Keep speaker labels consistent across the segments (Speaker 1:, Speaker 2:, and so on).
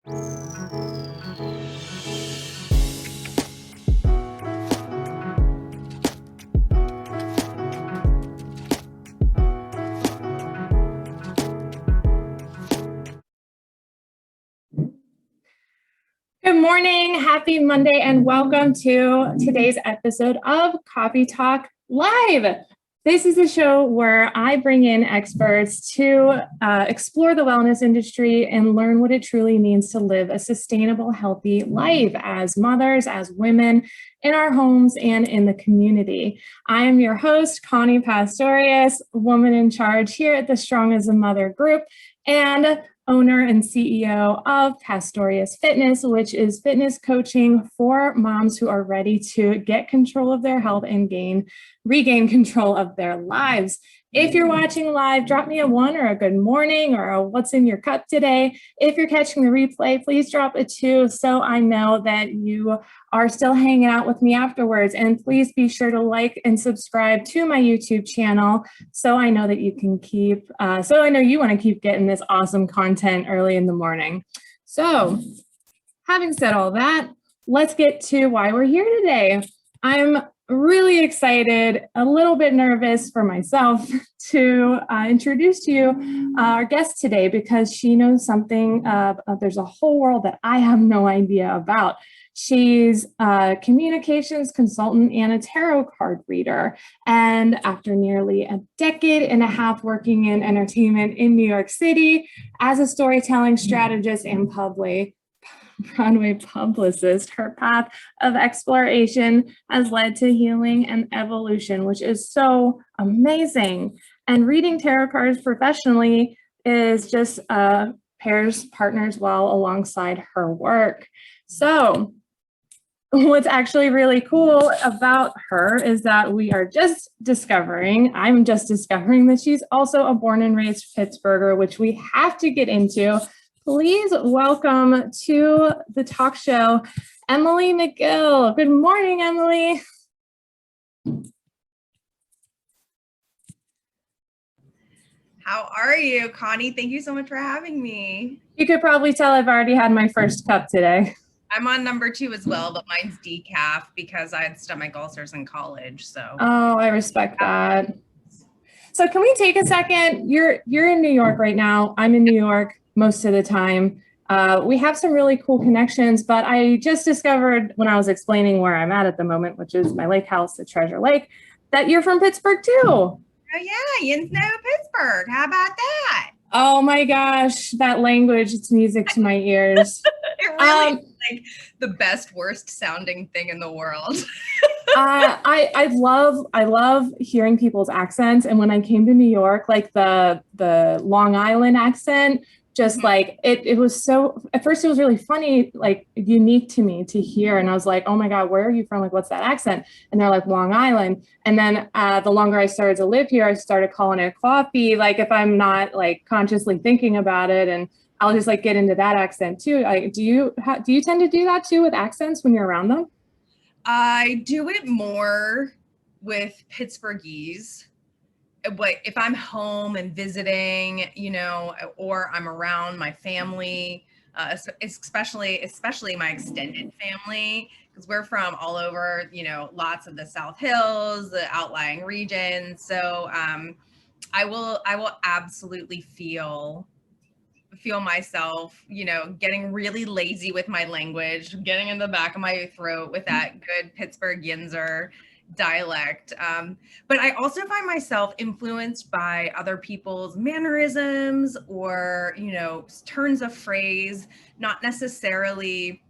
Speaker 1: Good morning, happy Monday, and welcome to today's episode of Coffee Talk Live. This is a show where I bring in experts to explore the wellness industry and learn what it truly means to live a sustainable, healthy life as mothers, as women, in our homes and in the community. I am your host, Connie Pastorius, woman in charge here at the Strong as a Mother group, and owner and CEO of Pastorius Fitness, which is fitness coaching for moms who are ready to get control of their health and regain control of their lives. If you're watching live, drop me a 1 or a good morning or a what's in your cup today. If you're catching the replay, please drop a 2 so I know that you are still hanging out with me afterwards. And please be sure to like and subscribe to my YouTube channel so I know that you can I know you want to keep getting this awesome content early in the morning. So having said all that, let's get to why we're here today. I'm really excited, a little bit nervous for myself to introduce to you our guest today because she knows something there's a whole world that I have no idea about. She's a communications consultant and a tarot card reader. And after nearly a decade and a half working in entertainment in New York City as a storytelling strategist and Broadway publicist, her path of exploration has led to healing and evolution, which is so amazing. And reading tarot cards professionally is just partners well alongside her work. So what's actually really cool about her is that I'm just discovering that she's also a born and raised Pittsburgher, which we have to get into. Please welcome to the talk show, Emily McGill. Good morning, Emily.
Speaker 2: How are you, Connie? Thank you so much for having me.
Speaker 1: You could probably tell I've already had my first cup today.
Speaker 2: I'm on number 2 as well, but mine's decaf because I had stomach ulcers in college. So.
Speaker 1: Oh, I respect that. So can we take a second? You're in New York right now. I'm in New York most of the time. We have some really cool connections, but I just discovered when I was explaining where I'm at the moment, which is my lake house at Treasure Lake, that you're from Pittsburgh too.
Speaker 2: Oh yeah, you know Pittsburgh. How about that?
Speaker 1: Oh my gosh, that language, it's music to my ears.
Speaker 2: It really is like the best, worst sounding thing in the world.
Speaker 1: I love hearing people's accents. And when I came to New York, like the Long Island accent, just like it was so, at first it was really funny, like unique to me to hear. And I was like, oh my God, where are you from? Like, what's that accent? And they're like Long Island. And then the longer I started to live here, I started calling it coffee, like if I'm not like consciously thinking about it. And I'll just like get into that accent too. Do you tend to do that too with accents when you're around them?
Speaker 2: I do it more with Pittsburghese. But if I'm home and visiting, or I'm around my family, especially my extended family, because we're from all over, lots of the South Hills, the outlying regions. So I will absolutely feel myself, getting really lazy with my language, getting in the back of my throat with that good Pittsburgh Yinzer dialect. But I also find myself influenced by other people's mannerisms or, turns of phrase, not necessarily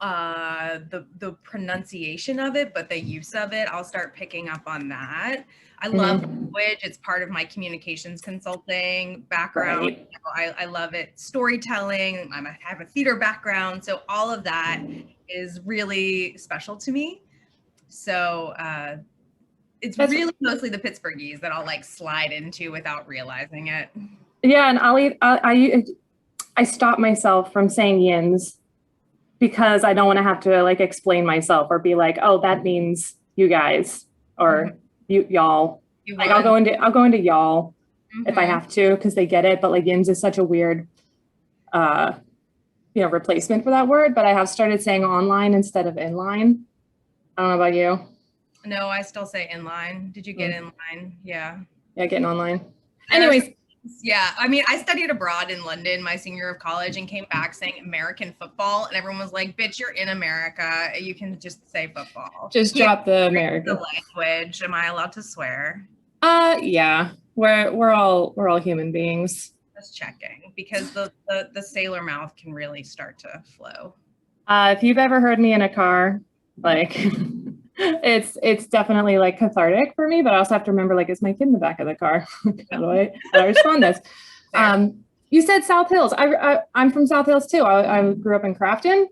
Speaker 2: the pronunciation of it, but the use of it. I'll start picking up on that. I love language. It's part of my communications consulting background. Right. I love it. Storytelling. I have a theater background. So all of that is really special to me. So it's really mostly the Pittsburghese that I'll like slide into without realizing it.
Speaker 1: Yeah, and I stop myself from saying yins because I don't want to have to like explain myself or be like, oh, that means you guys or y'all. Like I'll go into y'all if I have to because they get it. But like yins is such a weird replacement for that word, but I have started saying online instead of inline. I don't know about you.
Speaker 2: No, I still say inline. Did you get
Speaker 1: Mm.
Speaker 2: inline? Yeah.
Speaker 1: Yeah, getting online.
Speaker 2: There are
Speaker 1: Anyways,
Speaker 2: yeah, I mean, I studied abroad in London my senior year of college and came back saying American football, and everyone was like, "Bitch, you're in America. You can just say football."
Speaker 1: just
Speaker 2: Yeah,
Speaker 1: drop the
Speaker 2: the
Speaker 1: American.
Speaker 2: language. Am I allowed to swear?
Speaker 1: Yeah, we're all human beings.
Speaker 2: Just checking because the sailor mouth can really start to flow.
Speaker 1: If you've ever heard me in a car, like it's definitely like cathartic for me, but I also have to remember like, is my kid in the back of the car? How do I respond to this?
Speaker 2: Fair.
Speaker 1: You said South Hills. I'm from South Hills too. I grew up in Crafton.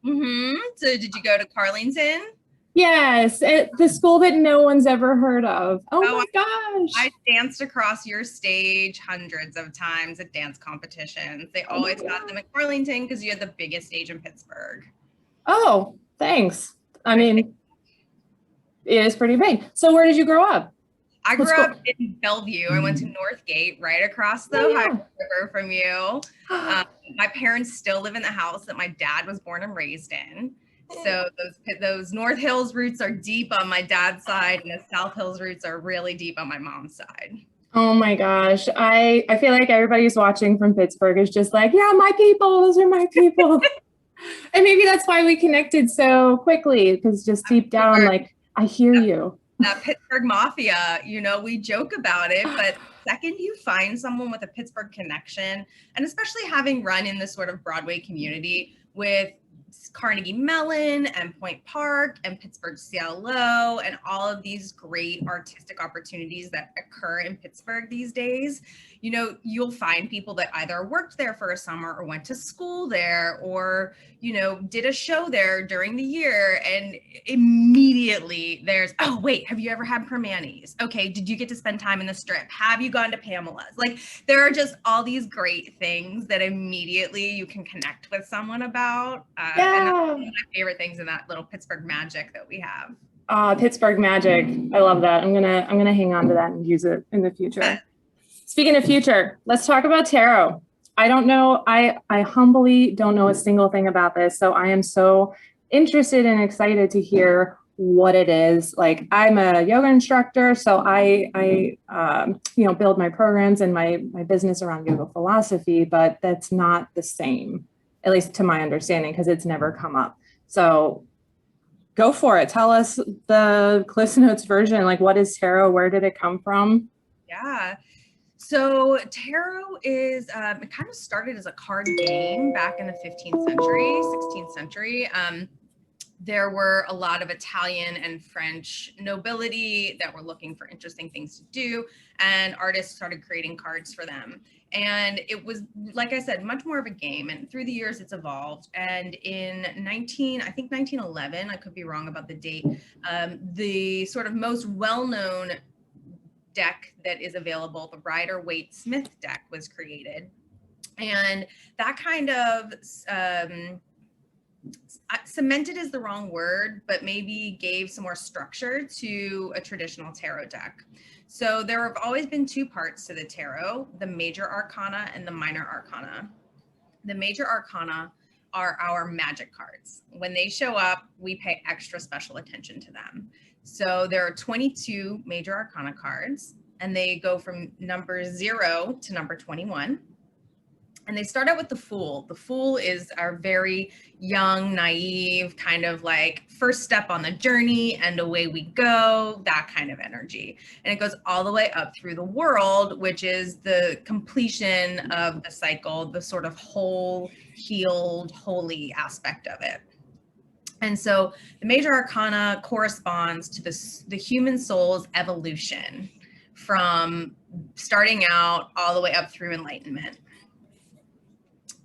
Speaker 2: So did you go to Carlington?
Speaker 1: Yes, the school that no one's ever heard of. Oh my gosh.
Speaker 2: I danced across your stage hundreds of times at dance competitions. They always got them at Carlington because you had the biggest stage in Pittsburgh.
Speaker 1: Oh, thanks. I mean, it is pretty big. So where did you grow up?
Speaker 2: I grew up in Bellevue. I went to Northgate, right across the Ohio River from you. My parents still live in the house that my dad was born and raised in. So those North Hills roots are deep on my dad's side, and the South Hills roots are really deep on my mom's side.
Speaker 1: Oh my gosh. I feel like everybody who's watching from Pittsburgh is just like, yeah, my people, those are my people. And maybe that's why we connected so quickly, because just deep down, like, I hear you.
Speaker 2: That Pittsburgh Mafia, we joke about it, but the second you find someone with a Pittsburgh connection, and especially having run in this sort of Broadway community with Carnegie Mellon and Point Park and Pittsburgh CLO and all of these great artistic opportunities that occur in Pittsburgh these days, you'll find people that either worked there for a summer or went to school there or, did a show there during the year, and immediately there's, oh, wait, have you ever had Permanis? Okay, did you get to spend time in the Strip? Have you gone to Pamela's? Like, there are just all these great things that immediately you can connect with someone about. And that's one of my favorite things in that little Pittsburgh magic that we have.
Speaker 1: Pittsburgh magic. I love that. I'm gonna hang on to that and use it in the future. Speaking of future, let's talk about tarot. I don't know. I humbly don't know a single thing about this. So I am so interested and excited to hear what it is. Like, I'm a yoga instructor, so I build my programs and my business around yoga philosophy, but that's not the same, at least to my understanding, because it's never come up. So go for it. Tell us the Cliff Notes version. Like, what is tarot? Where did it come from?
Speaker 2: Yeah. So tarot is, it kind of started as a card game back in the 15th century, 16th century. There were a lot of Italian and French nobility that were looking for interesting things to do, and artists started creating cards for them. And it was, like I said, much more of a game. And through the years, it's evolved. And in 1911, I could be wrong about the date, the sort of most well-known deck that is available, the Rider-Waite-Smith deck, was created. And that kind of cemented is the wrong word, but maybe gave some more structure to a traditional tarot deck. So there have always been two parts to the tarot, the major arcana and the minor arcana. The major arcana are our magic cards. When they show up, we pay extra special attention to them. So there are 22 major arcana cards, and they go from number 0 to number 21. And they start out with the Fool. The Fool is our very young, naive, kind of like first step on the journey and away we go, that kind of energy. And it goes all the way up through the World, which is the completion of the cycle, the sort of whole, healed, holy aspect of it. And so the major arcana corresponds to the human soul's evolution from starting out all the way up through enlightenment.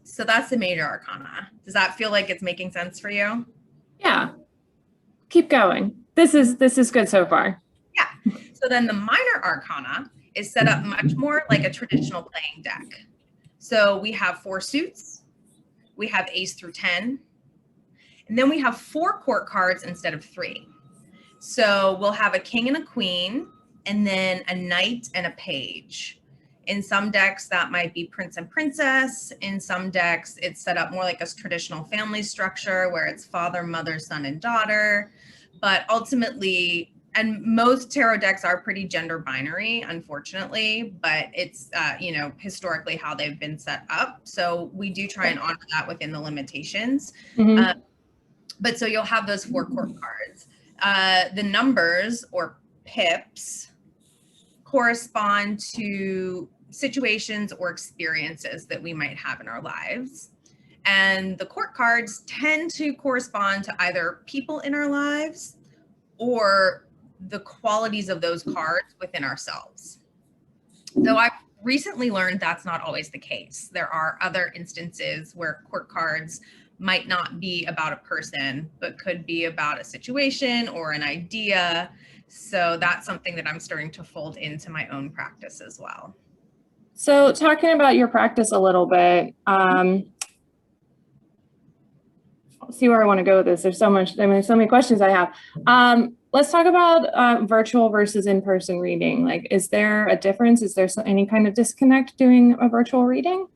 Speaker 2: So that's the major arcana. Does that feel like it's making sense for you?
Speaker 1: Yeah. Keep going. This is good so far.
Speaker 2: Yeah. So then the minor arcana is set up much more like a traditional playing deck. So we have 4 suits, we have ace through 10, and then we have 4 court cards instead of 3. So we'll have a king and a queen, and then a knight and a page. In some decks, that might be prince and princess. In some decks, it's set up more like a traditional family structure where it's father, mother, son, and daughter. But ultimately, and most tarot decks are pretty gender binary, unfortunately, but it's, historically how they've been set up. So we do try and honor that within the limitations.
Speaker 1: Mhm.
Speaker 2: But so you'll have those 4 court cards. The numbers or pips correspond to situations or experiences that we might have in our lives. And the court cards tend to correspond to either people in our lives or the qualities of those cards within ourselves. Though I've recently learned that's not always the case. There are other instances where court cards might not be about a person, but could be about a situation or an idea. So that's something that I'm starting to fold into my own practice as well.
Speaker 1: So talking about your practice a little bit, see where I want to go with this. There's so many questions I have. Let's talk about virtual versus in-person reading. Like, is there a difference? Is there any kind of disconnect doing a virtual reading?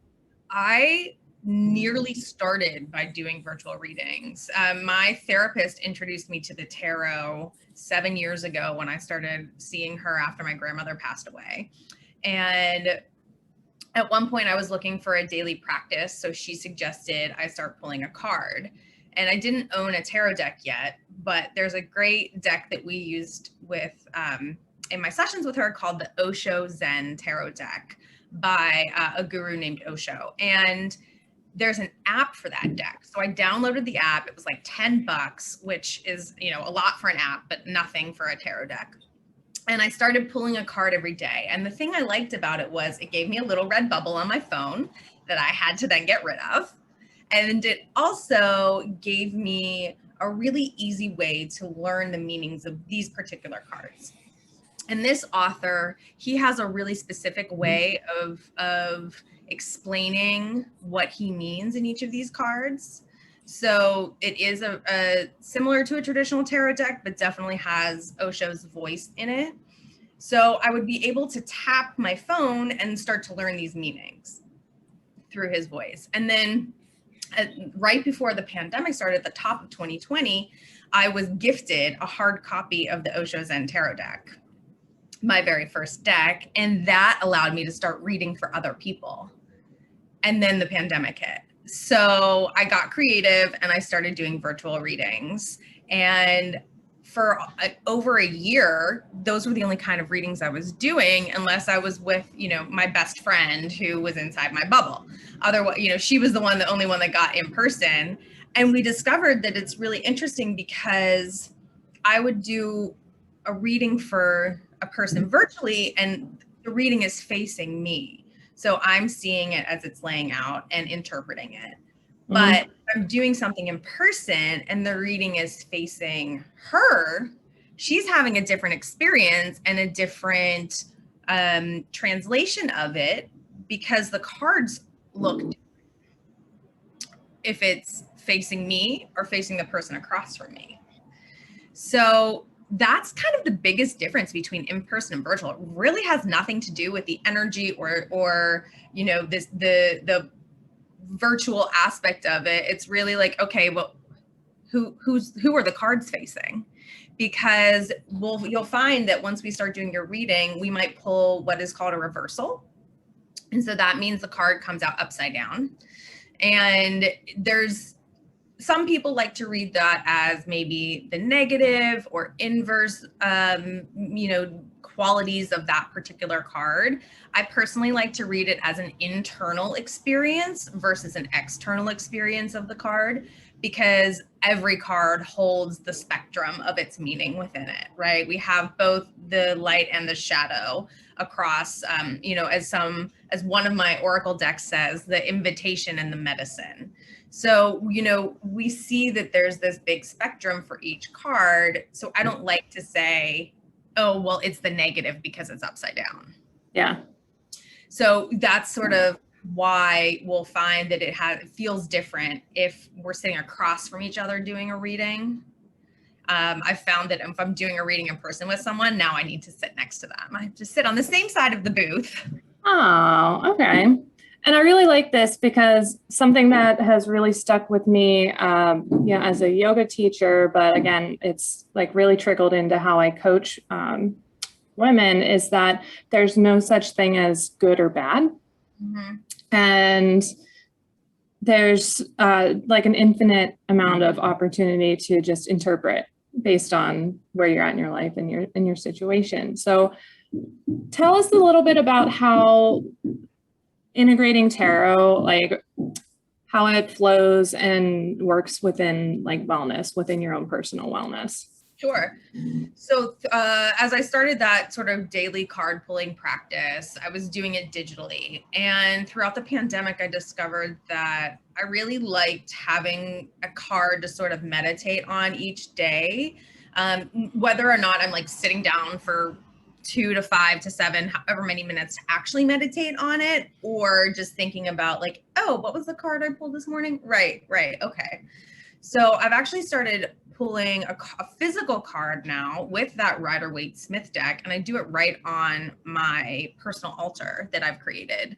Speaker 2: I nearly started by doing virtual readings. My therapist introduced me to the tarot 7 years ago when I started seeing her after my grandmother passed away. And at one point I was looking for a daily practice. So she suggested I start pulling a card. And I didn't own a tarot deck yet, but there's a great deck that we used with in my sessions with her called the Osho Zen Tarot Deck by a guru named Osho. And there's an app for that deck. So I downloaded the app. It was like $10, which is, a lot for an app, but nothing for a tarot deck. And I started pulling a card every day. And the thing I liked about it was it gave me a little red bubble on my phone that I had to then get rid of. And it also gave me a really easy way to learn the meanings of these particular cards. And this author, he has a really specific way of explaining what he means in each of these cards. So it is a similar to a traditional tarot deck, but definitely has Osho's voice in it. So I would be able to tap my phone and start to learn these meanings through his voice. And then right before the pandemic started, at the top of 2020, I was gifted a hard copy of the Osho Zen Tarot deck, my very first deck. And that allowed me to start reading for other people. And then the pandemic hit. So I got creative and I started doing virtual readings. And for over a year, those were the only kind of readings I was doing, unless I was with, my best friend who was inside my bubble. Otherwise, she was the only one that got in person. And we discovered that it's really interesting because I would do a reading for a person virtually and the reading is facing me. So I'm seeing it as it's laying out and interpreting it. But I'm doing something in person and the reading is facing her. She's having a different experience and a different translation of it because the cards look different if it's facing me or facing the person across from me. So that's kind of the biggest difference between in-person and virtual. It really has nothing to do with the energy or the virtual aspect of it. It's really like, okay, well, who are the cards facing? Because you'll find that once we start doing your reading, we might pull what is called a reversal. And so that means the card comes out upside down. And there's some people like to read that as maybe the negative or inverse, qualities of that particular card. I personally like to read it as an internal experience versus an external experience of the card, because every card holds the spectrum of its meaning within it, right? We have both the light and the shadow across, as one of my oracle decks says, the invitation and the medicine. So, we see that there's this big spectrum for each card. So I don't like to say, oh, well, it's the negative because it's upside down.
Speaker 1: Yeah.
Speaker 2: So that's sort of why we'll find that it feels different if we're sitting across from each other doing a reading. I've found that if I'm doing a reading in person with someone, now I need to sit next to them. I have to sit on the same side of the booth,
Speaker 1: Oh, okay. And I really like this because something that has really stuck with me, as a yoga teacher, but again, it's like really trickled into how I coach women, is that there's no such thing as good or bad.
Speaker 2: Mhm.
Speaker 1: And there's like an infinite amount of opportunity to just interpret based on where you're at in your life and your situation. So tell us a little bit about how integrating tarot, like how it flows and works within like wellness, within your own personal wellness.
Speaker 2: Sure. So, as I started that sort of daily card pulling practice, I was doing it digitally. And throughout the pandemic, I discovered that I really liked having a card to sort of meditate on each day, whether or not I'm like sitting down for 2 to 5 to 7, however many minutes to actually meditate on it, or just thinking about like, oh, what was the card I pulled this morning? Right, right. Okay. So I've actually started pulling a physical card now with that Rider-Waite Smith deck, and I do it right on my personal altar that I've created,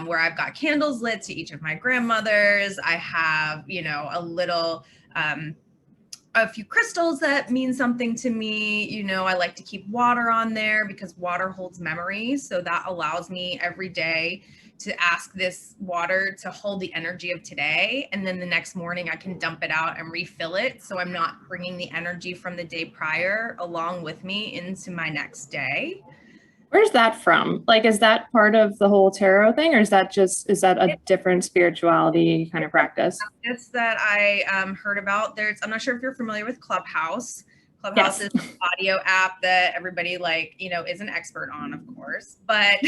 Speaker 2: where I've got candles lit to each of my grandmothers. I have, a few crystals that mean something to me. I like to keep water on there because water holds memories. So that allows me every day to ask this water to hold the energy of today. And then the next morning I can dump it out and refill it. So I'm not bringing the energy from the day prior along with me into my next day.
Speaker 1: Where's that from? Like, is that part of the whole tarot thing, or is that a different spirituality kind of practice?
Speaker 2: It's that I heard about. I'm not sure if you're familiar with Clubhouse. Clubhouse
Speaker 1: Yes.
Speaker 2: is an audio app that everybody is an expert on, of course. But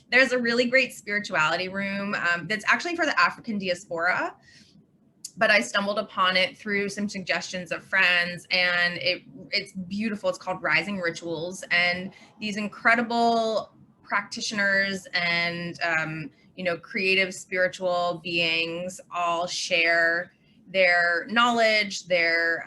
Speaker 2: there's a really great spirituality room that's actually for the African diaspora. But I stumbled upon it through some suggestions of friends, and it's beautiful. It's called Rising Rituals, and these incredible practitioners and creative spiritual beings all share their knowledge, their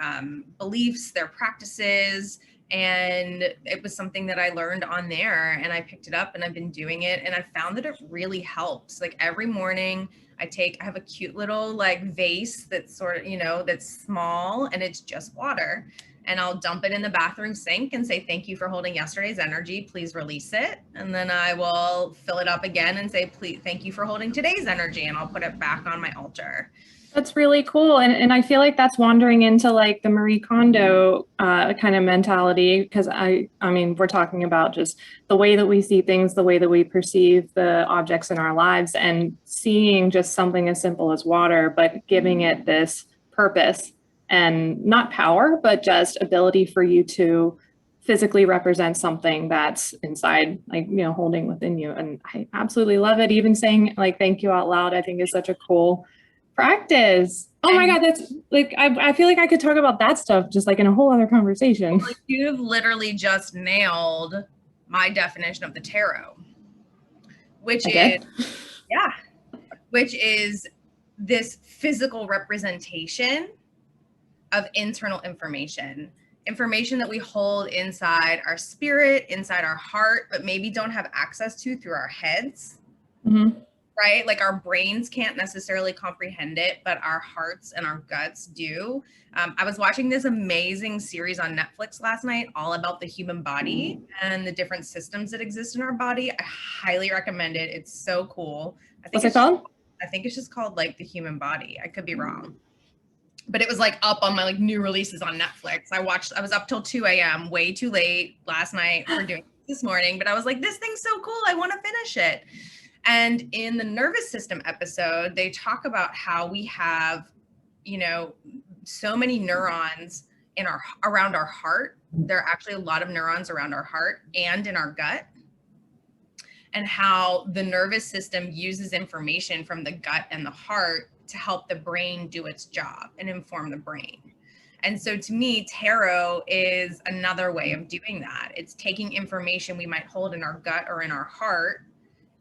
Speaker 2: beliefs, their practices. And it was something that I learned on there, and I picked it up and I've been doing it, and I found that it really helps. Like every morning I have a cute little like vase that's sort of, that's small, and it's just water. And I'll dump it in the bathroom sink and say, thank you for holding yesterday's energy. Please release it. And then I will fill it up again and say, please, thank you for holding today's energy. And I'll put it back on my altar.
Speaker 1: That's really cool. And I feel like that's wandering into like the Marie Kondo kind of mentality, because I mean, we're talking about just the way that we see things, the way that we perceive the objects in our lives, and seeing just something as simple as water, but giving it this purpose and not power, but just ability for you to physically represent something that's inside, like, holding within you. And I absolutely love it. Even saying like, thank you out loud, I think is such a cool practice. Oh my
Speaker 2: And
Speaker 1: God, that's like, I feel like I could talk about that stuff just like in a whole other conversation.
Speaker 2: you've literally just nailed my definition of the tarot, which
Speaker 1: I
Speaker 2: is,
Speaker 1: did.
Speaker 2: yeah, which is this physical representation of internal information that we hold inside our spirit, inside our heart, but maybe don't have access to through our heads.
Speaker 1: Mm-hmm.
Speaker 2: Right? Like our brains can't necessarily comprehend it, but our hearts and our guts do. I was watching this amazing series on Netflix last night, all about the human body and the different systems that exist in our body. I highly recommend it. It's so cool.
Speaker 1: What's it called?
Speaker 2: I think it's just called like the human body. I could be wrong. But it was like up on my like new releases on Netflix. I was up till 2 a.m., way too late last night for doing this morning, but I was like, this thing's so cool. I want to finish it. And in the nervous system episode, they talk about how we have, so many neurons around our heart. There are actually a lot of neurons around our heart and in our gut. And how the nervous system uses information from the gut and the heart to help the brain do its job and inform the brain. And so to me, tarot is another way of doing that. It's taking information we might hold in our gut or in our heart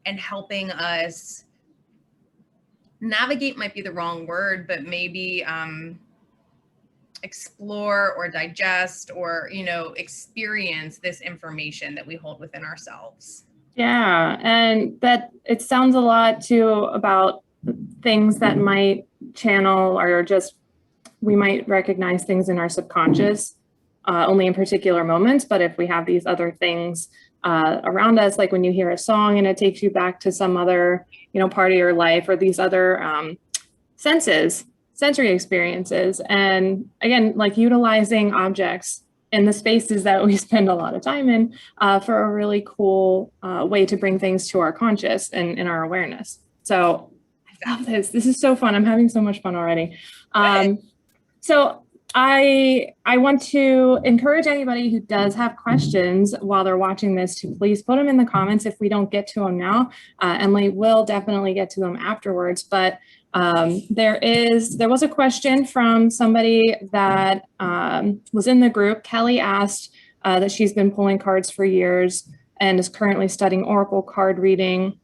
Speaker 2: and helping us navigate, might be the wrong word, but maybe explore or digest or, experience this information that we hold within ourselves.
Speaker 1: Yeah, and that it sounds a lot too about things that might channel or just we might recognize things in our subconscious only in particular moments. But if we have these other things around us, like when you hear a song and it takes you back to some other, part of your life, or these other senses, sensory experiences. And again, like utilizing objects in the spaces that we spend a lot of time in for a really cool way to bring things to our conscious and in our awareness. So I love this. This is so fun. I'm having so much fun already. So I want to encourage anybody who does have questions while they're watching this to please put them in the comments. If we don't get to them now, Emily will definitely get to them afterwards. But there was a question from somebody that was in the group. Kelly asked that she's been pulling cards for years and is currently studying Oracle card reading.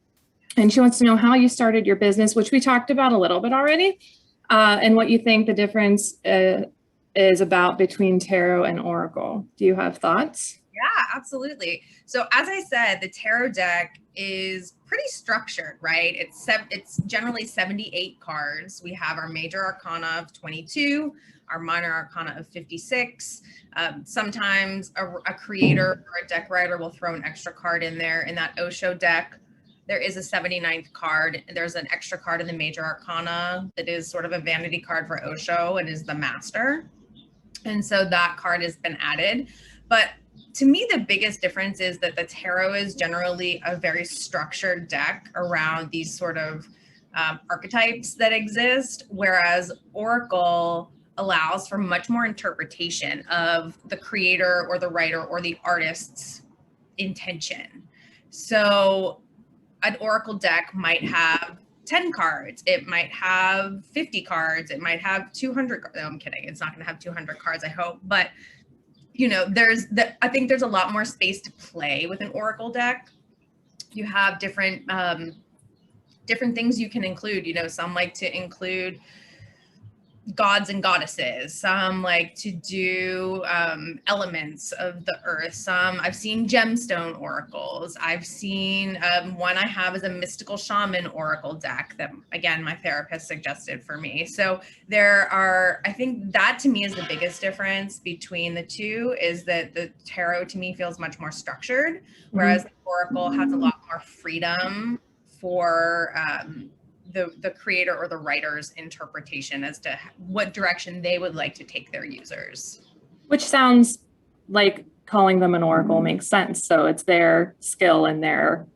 Speaker 1: And she wants to know how you started your business, which we talked about a little bit already, and what you think the difference is about between tarot and Oracle. Do you have thoughts?
Speaker 2: Yeah, absolutely. So as I said, the tarot deck is pretty structured, right? It's generally 78 cards. We have our major arcana of 22, our minor arcana of 56. Sometimes a creator or a deck writer will throw an extra card in there. In that Osho deck, there is a 79th card. There's an extra card in the major arcana that is sort of a vanity card for Osho and is the master. And so that card has been added. But to me, the biggest difference is that the tarot is generally a very structured deck around these sort of archetypes that exist, whereas Oracle allows for much more interpretation of the creator or the writer or the artist's intention. So an Oracle deck might have 10 cards, it might have 50 cards, it might have 200. No, I'm kidding. It's not going to have 200 cards, I hope. But I think there's a lot more space to play with an Oracle deck. You have different things you can include. Some like to include gods and goddesses. Some like to do elements of the earth. Some I've seen gemstone oracles. I've seen one I have is a mystical shaman oracle deck that, again, my therapist suggested for me. So I think that to me is the biggest difference between the two, is that the tarot to me feels much more structured, whereas the oracle has a lot more freedom for the creator or the writer's interpretation as to what direction they would like to take their users.
Speaker 1: Which sounds like calling them an oracle makes sense. So it's their skill and their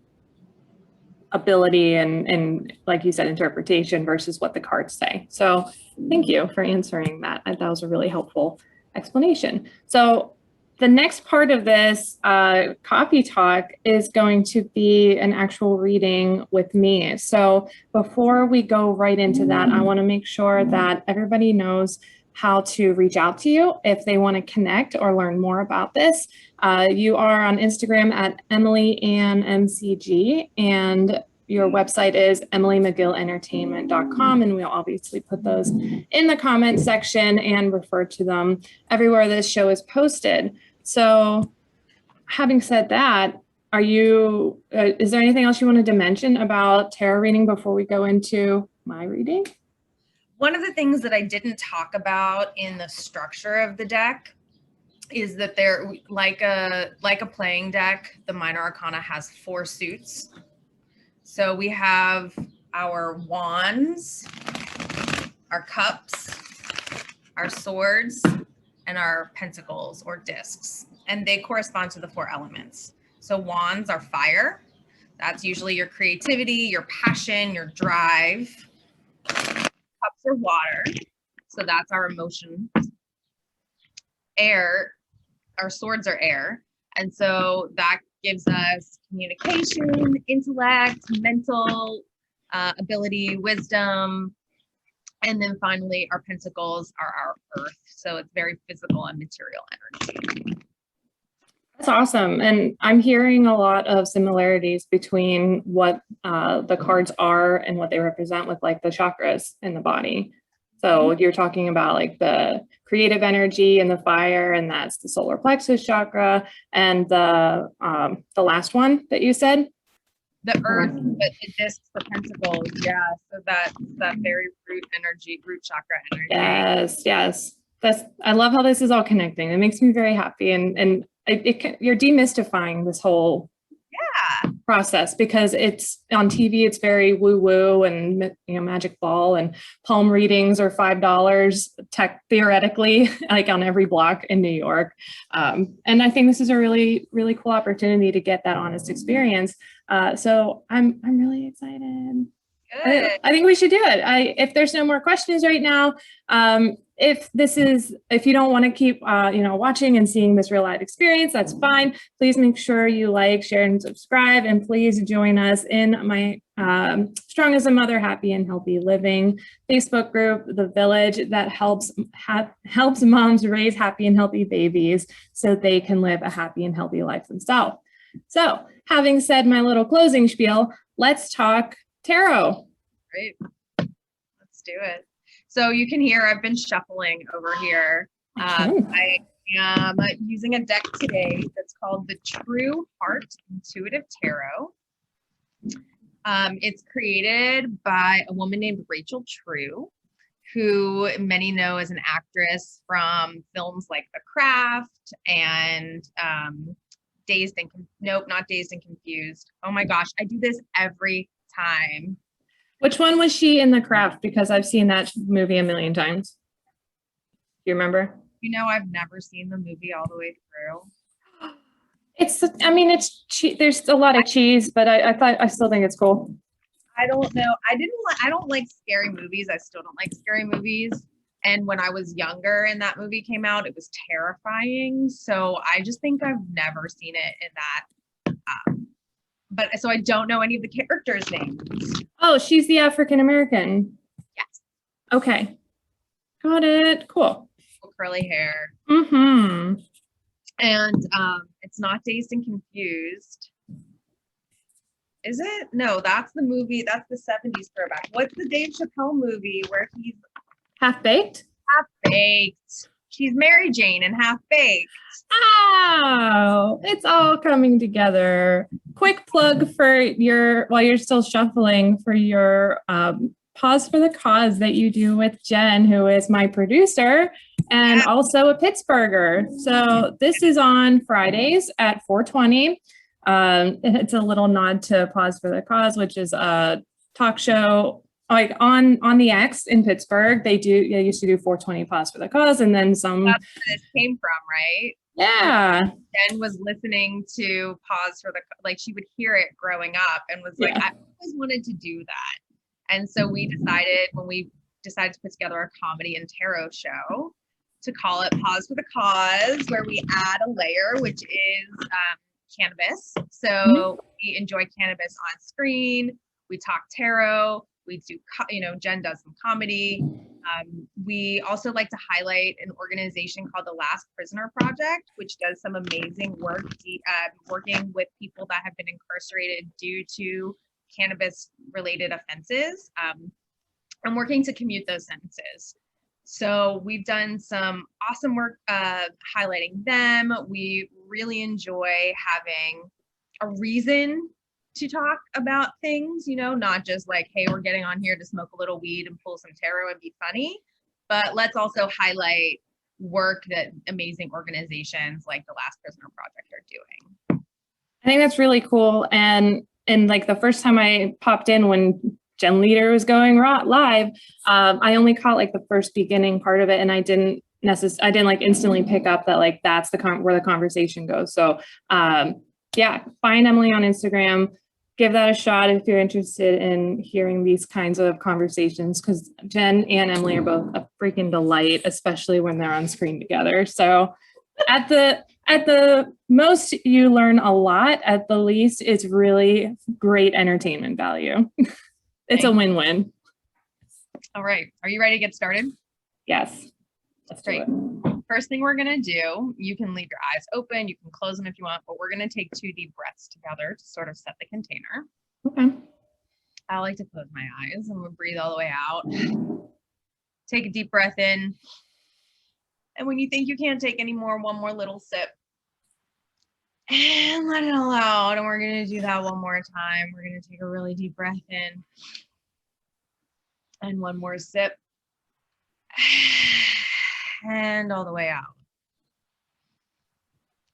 Speaker 1: ability and like you said, interpretation versus what the cards say. So thank you for answering that. That was a really helpful explanation. So the next part of this coffee talk is going to be an actual reading with me. So before we go right into that, I want to make sure that everybody knows how to reach out to you if they want to connect or learn more about this. You are on Instagram at EmilyAnnMCG, and your website is emilymcgillentertainment.com, and we'll obviously put those in the comment section and refer to them everywhere this show is posted. So having said that, is there anything else you wanted to mention about tarot reading before we go into my reading?
Speaker 2: One of the things that I didn't talk about in the structure of the deck is that they're like a playing deck. The minor arcana has 4 suits. So we have our wands, our cups, our swords, and our pentacles or discs, and they correspond to the 4 elements. So wands are fire. That's usually your creativity, your passion, your drive. Cups are water. So that's our emotion. Air, our swords are air. And so that gives us communication, intellect, mental ability, wisdom. And then finally, our pentacles are our earth. So it's very physical and material energy.
Speaker 1: That's awesome. And I'm hearing a lot of similarities between what the cards are and what they represent with like the chakras in the body. So you're talking about like the creative energy and the fire, and that's the solar plexus chakra. And the last one that you said,
Speaker 2: The earth, the discs, the pentacles. Yeah. So that's that very root energy, root chakra energy.
Speaker 1: Yes, yes. I love how this is all connecting. It makes me very happy. And you're demystifying this whole process, because it's on TV, it's very woo-woo and magic ball, and palm readings are $5 tech theoretically, like on every block in New York. And I think this is a really, really cool opportunity to get that honest experience. So I'm really excited.
Speaker 2: Good.
Speaker 1: I think we should do it. If there's no more questions right now, if you don't want to keep, watching and seeing this real life experience, that's fine. Please make sure you like, share, and subscribe, and please join us in my Strong as a Mother, Happy and Healthy Living Facebook group, The Village, that helps moms raise happy and healthy babies so they can live a happy and healthy life themselves. So, having said my little closing spiel, let's talk tarot.
Speaker 2: Great. Let's do it. So you can hear I've been shuffling over here. I am using a deck today that's called the True Heart Intuitive Tarot. It's created by a woman named Rachel True, who many know as an actress from films like The Craft and not Dazed and Confused. Oh my gosh, I do this every time.
Speaker 1: Which one was she in The Craft? Because I've seen that movie a million times. Do you remember?
Speaker 2: I've never seen the movie all the way through.
Speaker 1: There's a lot of cheese, but I still think it's cool.
Speaker 2: I don't know. I don't like scary movies. I still don't like scary movies. And when I was younger and that movie came out, it was terrifying. So I just think I've never seen it in that. But so I don't know any of the characters' names.
Speaker 1: Oh, she's the African American.
Speaker 2: Yes.
Speaker 1: Okay. Got it. Cool.
Speaker 2: Curly hair.
Speaker 1: Mm-hmm.
Speaker 2: And it's not Dazed and Confused. Is it? No, that's the movie. That's the 70s throwback. What's the Dave Chappelle movie where he's
Speaker 1: Half-Baked?
Speaker 2: Half-Baked. She's Mary Jane in Half-Baked.
Speaker 1: Oh, it's all coming together. Quick plug for while you're still shuffling, for your Pause for the Cause that you do with Jen, who is my producer and also a Pittsburgher. So this is on Fridays at 4:20. It's a little nod to Pause for the Cause, which is a talk show like on the X in Pittsburgh. They used to do 4:20 Pause for the Cause, and then some.
Speaker 2: That's where this came from, right?
Speaker 1: Yeah.
Speaker 2: Jen was listening to Pause for the, like she would hear it growing up and was like, I always wanted to do that. And so we decided, when we decided to put together a comedy and tarot show, to call it Pause for the Cause, where we add a layer, which is cannabis. So we enjoy cannabis on screen. We talk tarot. We do, Jen does some comedy. We also like to highlight an organization called the Last Prisoner Project, which does some amazing work working with people that have been incarcerated due to cannabis-related offenses, and working to commute those sentences. So we've done some awesome work highlighting them. We really enjoy having a reason to talk about things, not just like, hey, we're getting on here to smoke a little weed and pull some tarot and be funny, but let's also highlight work that amazing organizations like the Last Prisoner Project are doing.
Speaker 1: I think that's really cool. And like the first time I popped in when Jen Leader was going live, I only caught like the first beginning part of it, and I didn't like instantly pick up that like that's where the conversation goes. So find Emily on Instagram, give that a shot if you're interested in hearing these kinds of conversations, because Jen and Emily are both a freaking delight, especially when they're on screen together. So at the most, you learn a lot. At the least, it's really great entertainment value. It's a win-win.
Speaker 2: All right. Are you ready to get started?
Speaker 1: Yes. Let's do it.
Speaker 2: First thing we're going to do, you can leave your eyes open, you can close them if you want, but we're going to take 2 deep breaths together to sort of set the container.
Speaker 1: Okay.
Speaker 2: I like to close my eyes. I'm going to breathe all the way out. Take a deep breath in. And when you think you can't take any more, one more little sip. And let it all out. And we're going to do that one more time. We're going to take a really deep breath in. And one more sip. And all the way out.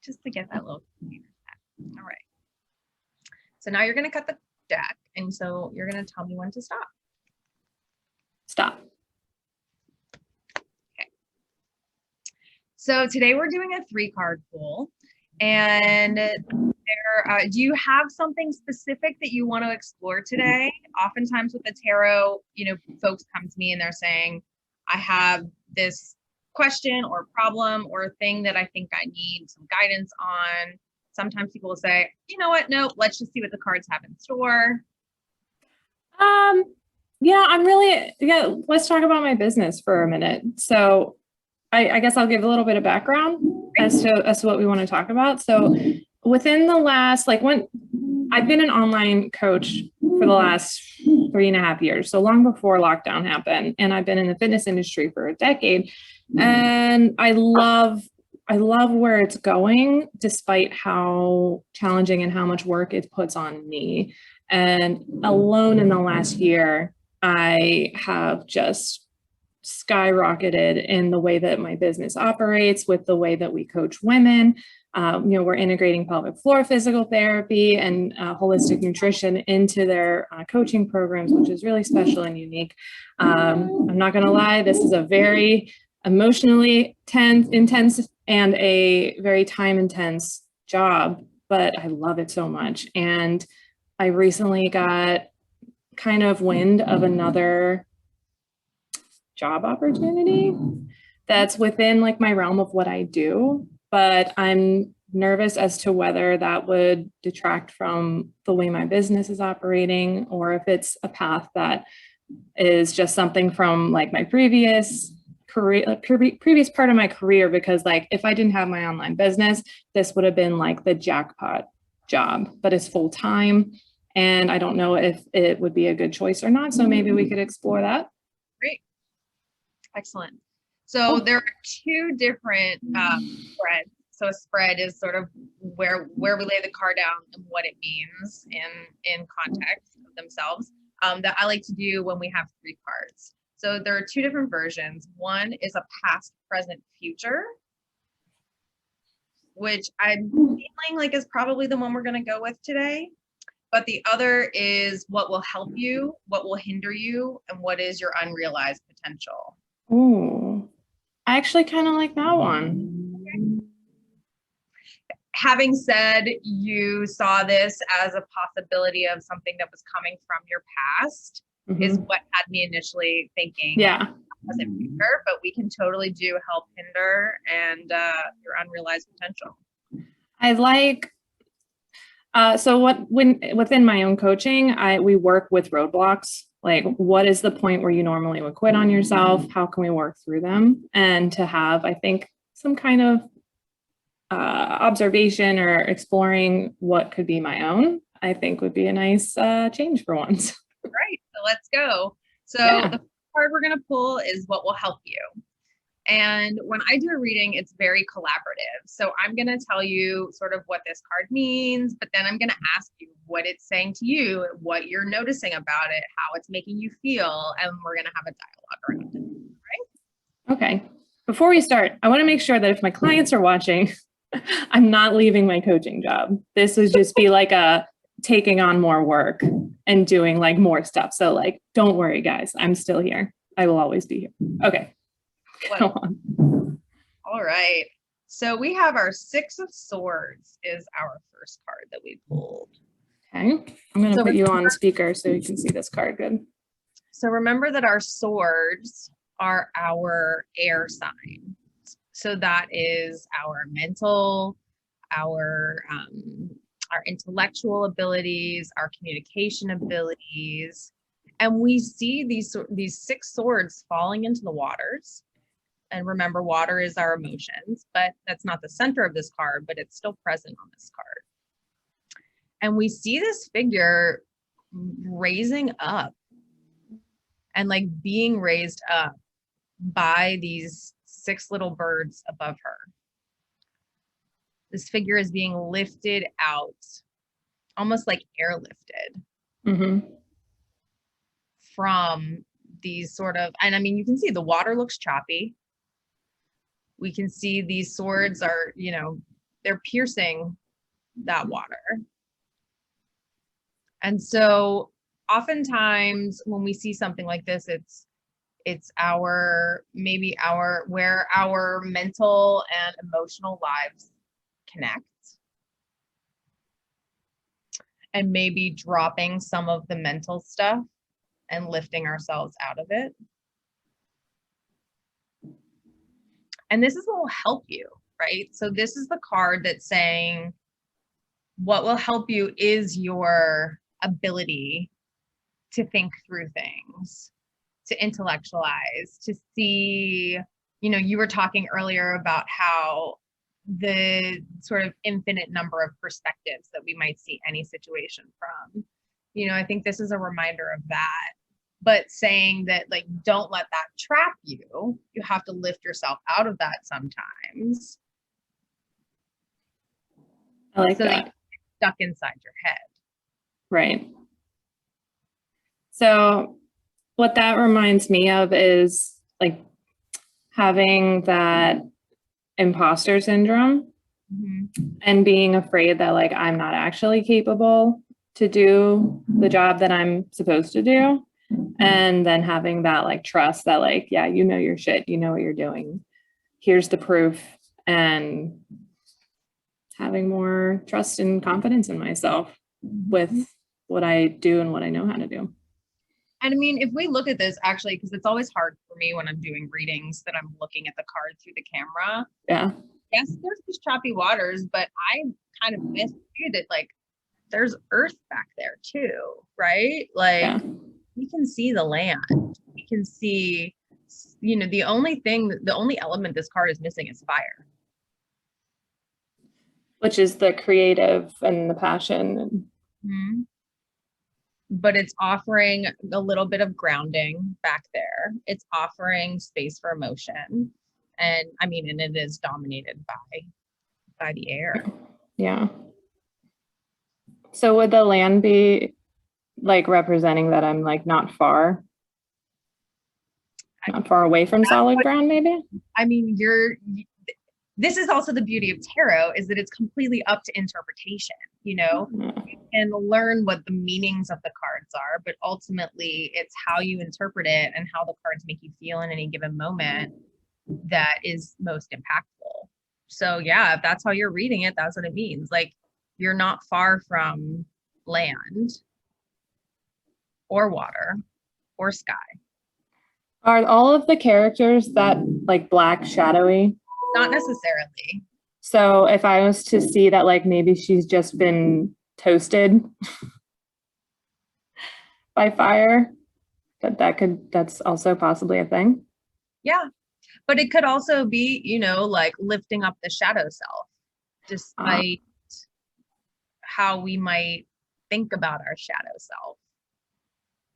Speaker 2: Just to get that little container. All right. So now you're going to cut the deck. And so you're going to tell me when to stop.
Speaker 1: Stop.
Speaker 2: Okay. So today we're doing a 3-card pool. And do you have something specific that you want to explore today? Oftentimes with the tarot, folks come to me and they're saying, I have this question or problem or thing that I think I need some guidance on. Sometimes people will say, you know what? No, let's just see what the cards have in store.
Speaker 1: Let's talk about my business for a minute. So I guess I'll give a little bit of background as to what we want to talk about. So within the last, when I've been an online coach for the last 3.5 years, so long before lockdown happened, and I've been in the fitness industry for a decade, and I love where it's going, despite how challenging and how much work it puts on me. And alone in the last year, I have just skyrocketed in the way that my business operates, with the way that we coach women. We're integrating pelvic floor physical therapy and holistic nutrition into their coaching programs, which is really special and unique. I'm not going to lie, this is a very emotionally intense and a very time intense job, but I love it so much. And I recently got kind of wind of another job opportunity that's within my realm of what I do, but I'm nervous as to whether that would detract from the way my business is operating, or if it's a path that is just something from my previous career, previous part of my career, because if I didn't have my online business, this would have been the jackpot job, but it's full time. And I don't know if it would be a good choice or not. So maybe we could explore that.
Speaker 2: Great. Excellent. So there are 2 different spreads. So a spread is sort of where we lay the card down and what it means in context of themselves, that I like to do when we have 3 cards. So there are 2 different versions. One is a past, present, future, which I'm feeling is probably the one we're going to go with today. But the other is what will help you, what will hinder you, and what is your unrealized potential.
Speaker 1: Oh, I actually kind of like that one.
Speaker 2: Okay. Having said you saw this as a possibility of something that was coming from your past, is what had me initially thinking.
Speaker 1: Yeah.
Speaker 2: Present, future, but we can totally do help, hinder, and your unrealized potential.
Speaker 1: I like. So within my own coaching, we work with roadblocks. What is the point where you normally would quit on yourself? How can we work through them? And to have, I think, some kind of observation or exploring what could be my own, I think would be a nice change for once.
Speaker 2: Right. So let's go. So the card we're going to pull is what will help you. And when I do a reading, it's very collaborative. So I'm going to tell you sort of what this card means, but then I'm going to ask you what it's saying to you, what you're noticing about it, how it's making you feel, and we're going to have a dialogue around it. Right?
Speaker 1: Okay. Before we start, I want to make sure that if my clients are watching, I'm not leaving my coaching job. This would just be a taking on more work and doing like more stuff. So like, don't worry, guys, I'm still here. I will always be here. Okay. Go on.
Speaker 2: All right. So we have our Six of Swords is our first card that we pulled.
Speaker 1: Okay. I'm going to put you on speaker so you can see this card good.
Speaker 2: So remember that our swords are our air sign. So that is our mental, our intellectual abilities, our communication abilities. And we see these six swords falling into the waters. And remember, water is our emotions, but that's not the center of this card, but it's still present on this card. And we see this figure raising up and like being raised up by these six little birds above her. This figure is being lifted out, almost like airlifted
Speaker 1: Mm-hmm.
Speaker 2: from these sort of, and I mean, you can see the water looks choppy. We can see these swords are, they're piercing that water. And so oftentimes when we see something like this, it's where our mental and emotional lives connect, and maybe dropping some of the mental stuff and lifting ourselves out of it. And this is what will help you, right? So this is the card that's saying what will help you is your ability to think through things, to intellectualize, to see, you were talking earlier about how the sort of infinite number of perspectives that we might see any situation from. I think this is a reminder of that. But saying that, like, don't let that trap you. You have to lift yourself out of that sometimes.
Speaker 1: I like
Speaker 2: so
Speaker 1: that.
Speaker 2: that you're stuck inside your head.
Speaker 1: Right. So what that reminds me of is like having that imposter syndrome and being afraid that like I'm not actually capable to do the job that I'm supposed to do. And then having that like trust that like, yeah, you know your shit, you know what you're doing. Here's the proof, and having more trust and confidence in myself with what I do and what I know how to do.
Speaker 2: And I mean, if we look at this actually, because it's always hard for me when I'm doing readings that I'm looking at the card through the camera.
Speaker 1: Yeah.
Speaker 2: Yes, there's these choppy waters, but I kind of missed it. Like, there's earth back there too, right? Like, we can see the land. We can see, the only element this card is missing is fire.
Speaker 1: Which is the creative and the passion.
Speaker 2: Mm-hmm. But it's offering a little bit of grounding back there. It's offering space for emotion. And I mean, and it is dominated by the air.
Speaker 1: Yeah. So would the land be like representing that I'm like not far away from solid ground, maybe?
Speaker 2: I mean, this is also the beauty of tarot, is that it's completely up to interpretation. You can learn what the meanings of the cards are, but ultimately it's how you interpret it and how the cards make you feel in any given moment that is most impactful. So yeah, if that's how you're reading it, that's what it means. Like, you're not far from land or water or sky.
Speaker 1: Are all of the characters that like black shadowy?
Speaker 2: Not necessarily.
Speaker 1: So if I was to see that like maybe she's just been toasted by fire, that's also possibly a thing.
Speaker 2: Yeah. But it could also be, like lifting up the shadow self, despite how we might think about our shadow self.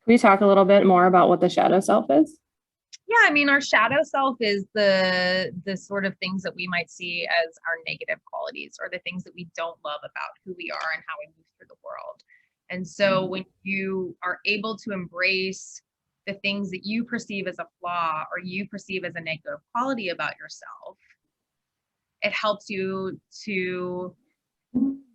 Speaker 1: Can we talk a little bit more about what the shadow self is?
Speaker 2: Yeah, I mean, our shadow self is the sort of things that we might see as our negative qualities, or the things that we don't love about who we are and how we move through the world. And so when you are able to embrace the things that you perceive as a flaw or you perceive as a negative quality about yourself, it helps you to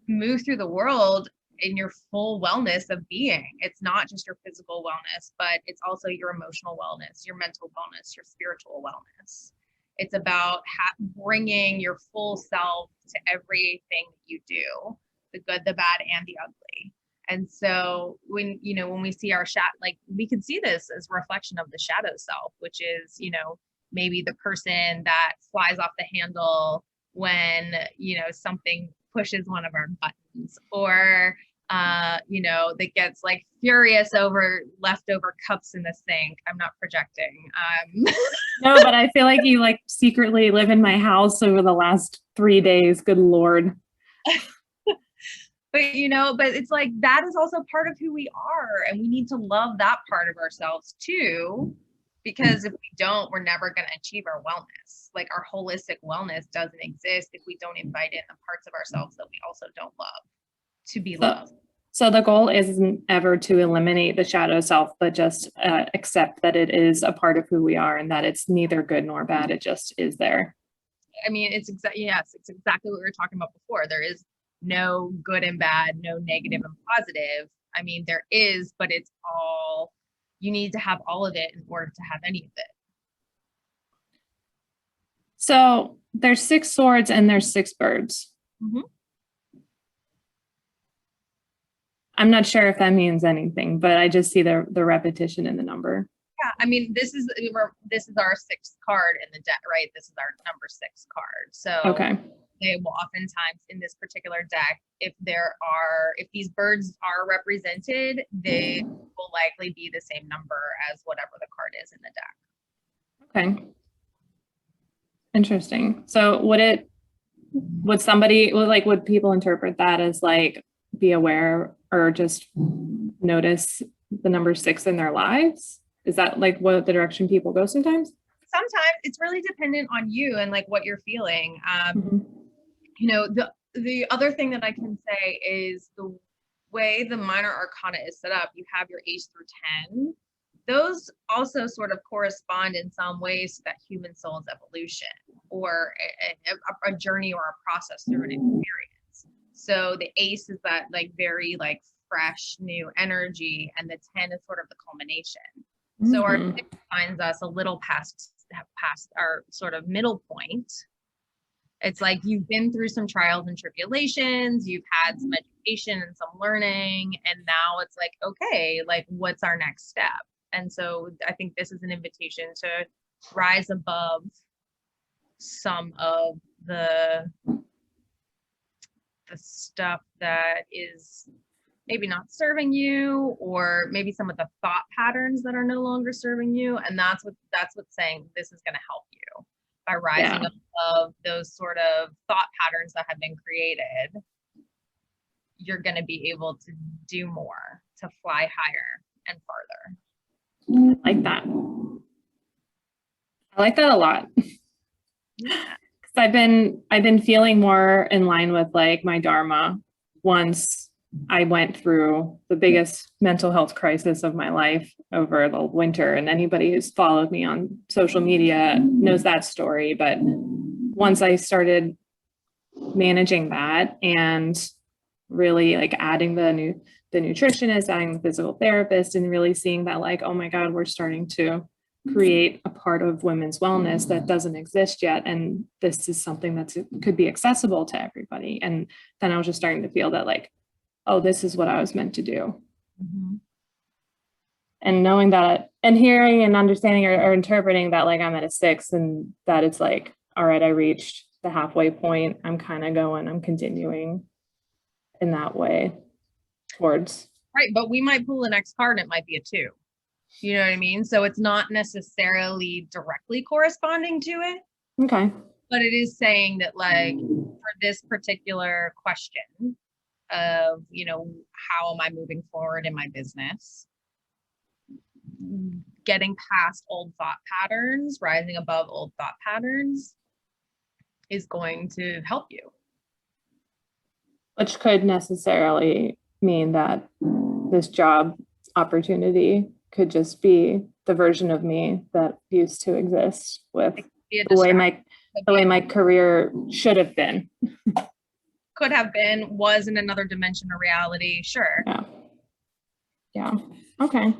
Speaker 2: move through the world in your full wellness of being. It's not just your physical wellness, but it's also your emotional wellness, your mental wellness, your spiritual wellness. It's about bringing your full self to everything that you do, the good, the bad, and the ugly. And so when we see our like, we can see this as a reflection of the shadow self, which is, maybe the person that flies off the handle when, something pushes one of our buttons, or that gets like furious over leftover cups in the sink. I'm not projecting.
Speaker 1: No, but I feel like you like secretly live in my house over the last 3 days. Good Lord.
Speaker 2: But it's like, that is also part of who we are, and we need to love that part of ourselves too. because if we don't, we're never going to achieve our wellness. Like our holistic wellness doesn't exist if we don't invite in the parts of ourselves that we also don't love to be loved.
Speaker 1: So the goal isn't ever to eliminate the shadow self, but just accept that it is a part of who we are and that it's neither good nor bad. It just is there.
Speaker 2: I mean, it's exactly what we were talking about before. There is no good and bad, no negative and positive. I mean, there is, but it's all, you need to have all of it in order to have any of it.
Speaker 1: So there's 6 swords and there's 6 birds.
Speaker 2: Mm-hmm.
Speaker 1: I'm not sure if that means anything, but I just see the repetition in the number.
Speaker 2: Yeah, I mean, this is our 6th card in the deck, right? This is our number 6 card. So
Speaker 1: okay.
Speaker 2: They will oftentimes in this particular deck, if these birds are represented, they will likely be the same number as whatever the card is in the deck.
Speaker 1: Okay. Interesting. So would people interpret that as like be aware or just notice the number 6 in their lives? Is that like what the direction people go sometimes?
Speaker 2: Sometimes it's really dependent on you and like what you're feeling. You know, the other thing that I can say is the way the minor arcana is set up, you have your Ace through 10. Those also sort of correspond in some ways to that human soul's evolution or a journey or a process through an experience. So the Ace is that like very like fresh new energy, and the 10 is sort of the culmination. So our 6 finds us a little past our sort of middle point. It's like you've been through some trials and tribulations, you've had some education and some learning, and now it's like, okay, like what's our next step? And so I think this is an invitation to rise above some of the stuff that is maybe not serving you, or maybe some of the thought patterns that are no longer serving you. And that's what's saying this is going to help you by rising above those sort of thought patterns that have been created. You're going to be able to do more, to fly higher and farther.
Speaker 1: I like that. I like that a lot.
Speaker 2: Yeah.
Speaker 1: I've been feeling more in line with like my dharma once I went through the biggest mental health crisis of my life over the winter, and anybody who's followed me on social media knows that story. But once I started managing that and really like adding the nutritionist, adding the physical therapist, and really seeing that like, oh my God, we're starting to create a part of women's wellness that doesn't exist yet. And this is something that could be accessible to everybody. And then I was just starting to feel that like, oh, this is what I was meant to do.
Speaker 2: Mm-hmm.
Speaker 1: And knowing that and hearing and understanding or interpreting that like I'm at a 6 and that it's like, all right, I reached the halfway point. I'm continuing in that way towards.
Speaker 2: Right. But we might pull the next card and it might be a 2. You know what I mean? So it's not necessarily directly corresponding to it.
Speaker 1: Okay.
Speaker 2: But it is saying that like for this particular question of, you know, how am I moving forward in my business? Getting past old thought patterns, rising above old thought patterns is going to help you.
Speaker 1: Which could necessarily mean that this job opportunity could just be the version of me that used to exist with the way my career should have been.
Speaker 2: Could have been, was in another dimension of reality. Sure.
Speaker 1: Yeah. Okay.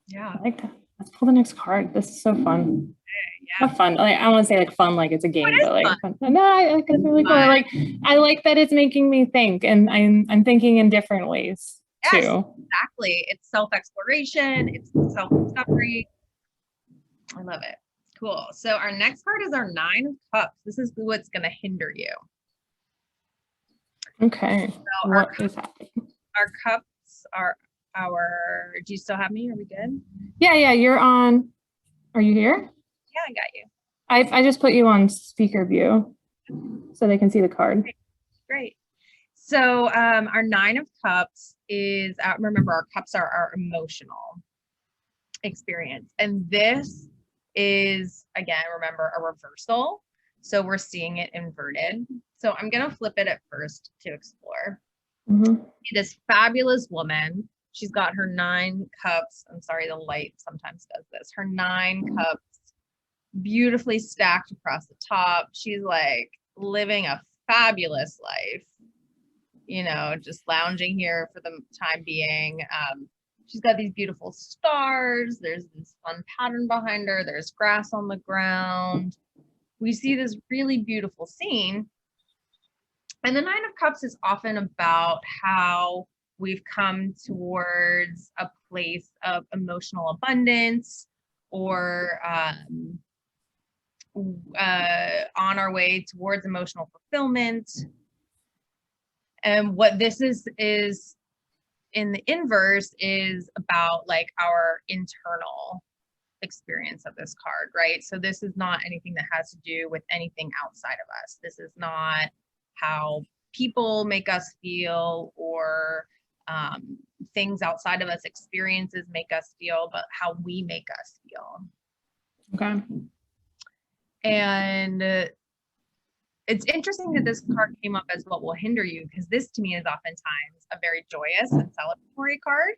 Speaker 2: Yeah.
Speaker 1: I like that. Let's pull the next card. This is so fun.
Speaker 2: Yeah.
Speaker 1: Not fun. Like I want to say like fun, like it's a game, but like
Speaker 2: fun.
Speaker 1: No, I like it's really cool. I like that it's making me think, and I'm thinking in different ways too.
Speaker 2: Exactly. It's self-exploration. It's self-discovery. I love it. Cool. So our next card is our 9 of Cups. This is what's going to hinder you.
Speaker 1: Okay.
Speaker 2: So
Speaker 1: What is happening?
Speaker 2: Our cups are do you still have me? Are we good?
Speaker 1: Yeah, you're on. Are you here?
Speaker 2: Yeah, I got you.
Speaker 1: I just put you on speaker view so they can see the card.
Speaker 2: Great. So our 9 of Cups is, remember our cups are emotional. experience. And this is, again, remember, a reversal. So we're seeing it inverted. So I'm going to flip it at first to explore. This fabulous woman, she's got her 9 cups. I'm sorry, the light sometimes does this. Her 9 cups beautifully stacked across the top. She's like living a fabulous life, you know, just lounging here for the time being. She's got these beautiful stars. There's this fun pattern behind her. There's grass on the ground. We see this really beautiful scene. And the 9 of Cups is often about how we've come towards a place of emotional abundance, or on our way towards emotional fulfillment. And what this is in the inverse is about like our internal experience of this card, right? So this is not anything that has to do with anything outside of us. This is not how people make us feel, or things outside of us, experiences make us feel, but how we make us feel.
Speaker 1: Okay.
Speaker 2: And it's interesting that this card came up as what will hinder you, because this to me is oftentimes a very joyous and celebratory card.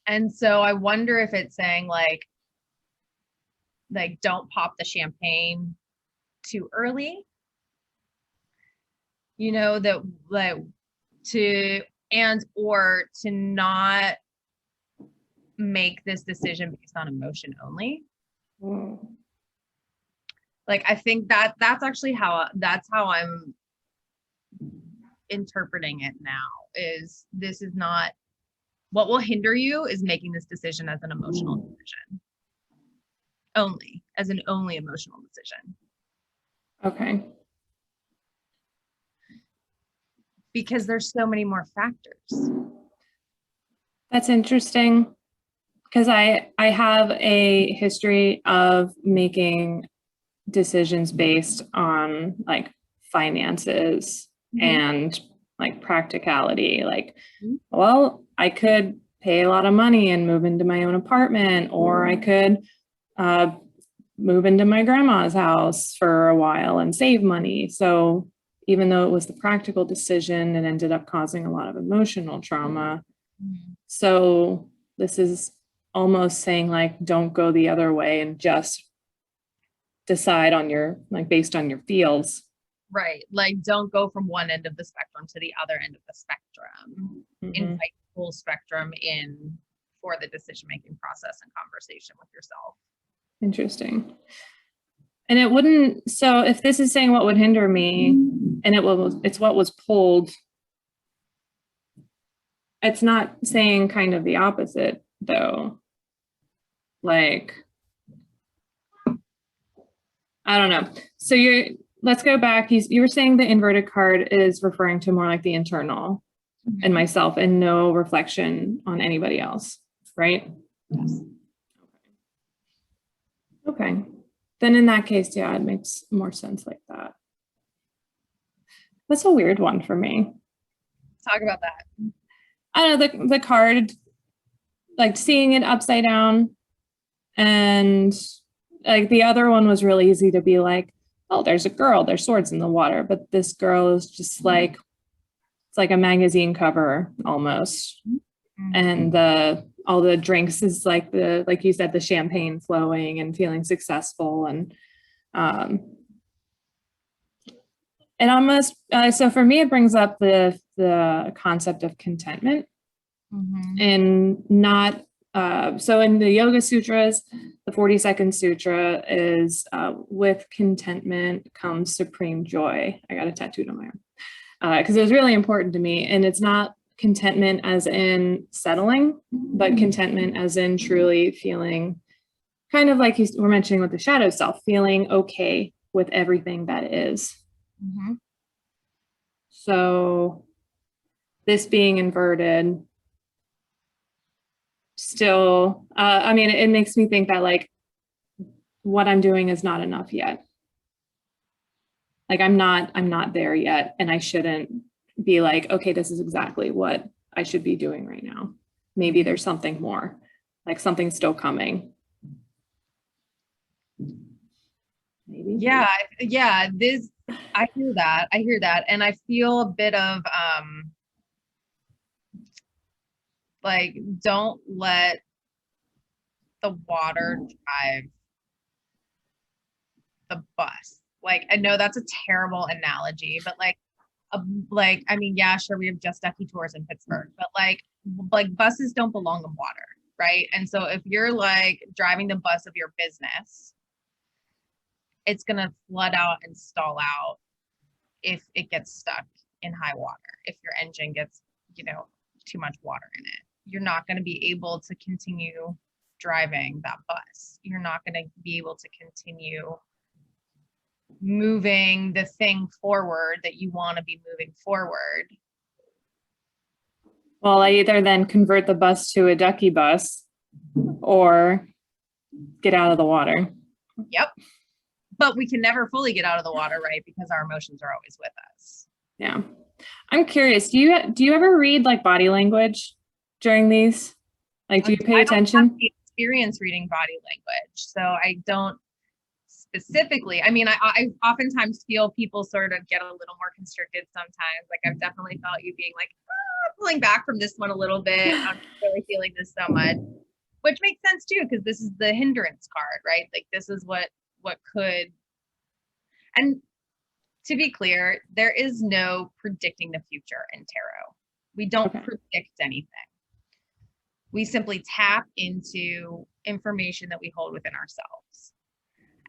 Speaker 2: And so I wonder if it's saying like don't pop the champagne too early, you know, that like or to not make this decision based on emotion only. Like, I think that's actually how I'm interpreting it now, is this is not what will hinder you, is making this decision as an emotional decision only, as an only emotional decision.
Speaker 1: Okay.
Speaker 2: Because there's so many more factors.
Speaker 1: That's interesting, because I have a history of making decisions based on like finances and like practicality. Like, well, I could pay a lot of money and move into my own apartment, or I could move into my grandma's house for a while and save money. So even though it was the practical decision, it ended up causing a lot of emotional trauma. So this is almost saying like, don't go the other way and just decide on your, like, based on your feels.
Speaker 2: Right. Like, don't go from one end of the spectrum to the other end of the spectrum. Invite full spectrum in for the decision-making process and conversation with yourself.
Speaker 1: Interesting. And it wouldn't, so if this is saying what would hinder me, and it's what was pulled, it's not saying kind of the opposite though. Like, I don't know. So let's go back. You were saying the inverted card is referring to more like the internal and myself, and no reflection on anybody else, right?
Speaker 2: Yes.
Speaker 1: Okay. Then in that case, yeah, it makes more sense like that. That's a weird one for me.
Speaker 2: Talk about that.
Speaker 1: I don't know, the card, like seeing it upside down, and like the other one was really easy to be like, oh, there's a girl, there's swords in the water. But this girl is just like, it's like a magazine cover almost. And all the drinks is like like you said, the champagne flowing and feeling successful. And almost, so for me, it brings up the concept of contentment and not, so in the Yoga Sutras, the 42nd Sutra is with contentment comes supreme joy. I got a tattooed on my arm because it was really important to me. And it's not contentment as in settling, but contentment as in truly feeling kind of like you were mentioning with the shadow self, feeling okay with everything that is. So this being inverted still, I mean, it makes me think that like what I'm doing is not enough yet. Like I'm not there yet, and I shouldn't be like, okay, this is exactly what I should be doing right now. Maybe there's something more. like something's still coming. Maybe.
Speaker 2: Yeah. I hear that. And I feel a bit of, like, don't let the water drive the bus. Like, I know that's a terrible analogy, but I mean, yeah, sure, we have Just Ducky tours in Pittsburgh, but like buses don't belong in water, right? And so if you're like driving the bus of your business, it's gonna flood out and stall out if it gets stuck in high water. If your engine gets, too much water in it, you're not going to be able to continue driving that bus. You're not going to be able to continue moving the thing forward that you want to be moving forward.
Speaker 1: Well, I either then convert the bus to a ducky bus or get out of the water.
Speaker 2: Yep. But we can never fully get out of the water, right? Because our emotions are always with us.
Speaker 1: Yeah. I'm curious, do you ever read like body language during these? Like, do you pay attention?
Speaker 2: I don't have the experience reading body language, so I don't specifically. I mean, I oftentimes feel people sort of get a little more constricted sometimes. Like, I've definitely felt you being like, pulling back from this one a little bit. I'm not really feeling this so much, which makes sense too, because this is the hindrance card, right? Like, this is what could. And to be clear, there is no predicting the future in tarot. We don't predict anything. We simply tap into information that we hold within ourselves.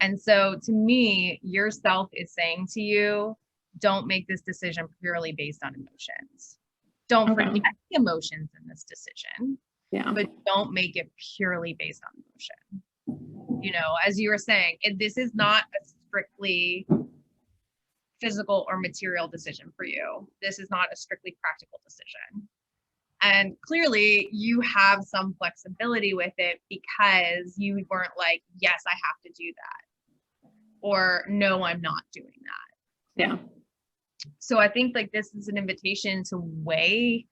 Speaker 2: And so to me, yourself is saying to you, don't make this decision purely based on emotions. Don't forget the emotions in this decision, but don't make it purely based on emotion. As you were saying, this is not a strictly physical or material decision for you. This is not a strictly practical decision. And clearly you have some flexibility with it because you weren't like, yes, I have to do that. Or no, I'm not doing that.
Speaker 1: Yeah.
Speaker 2: So I think like this is an invitation to weigh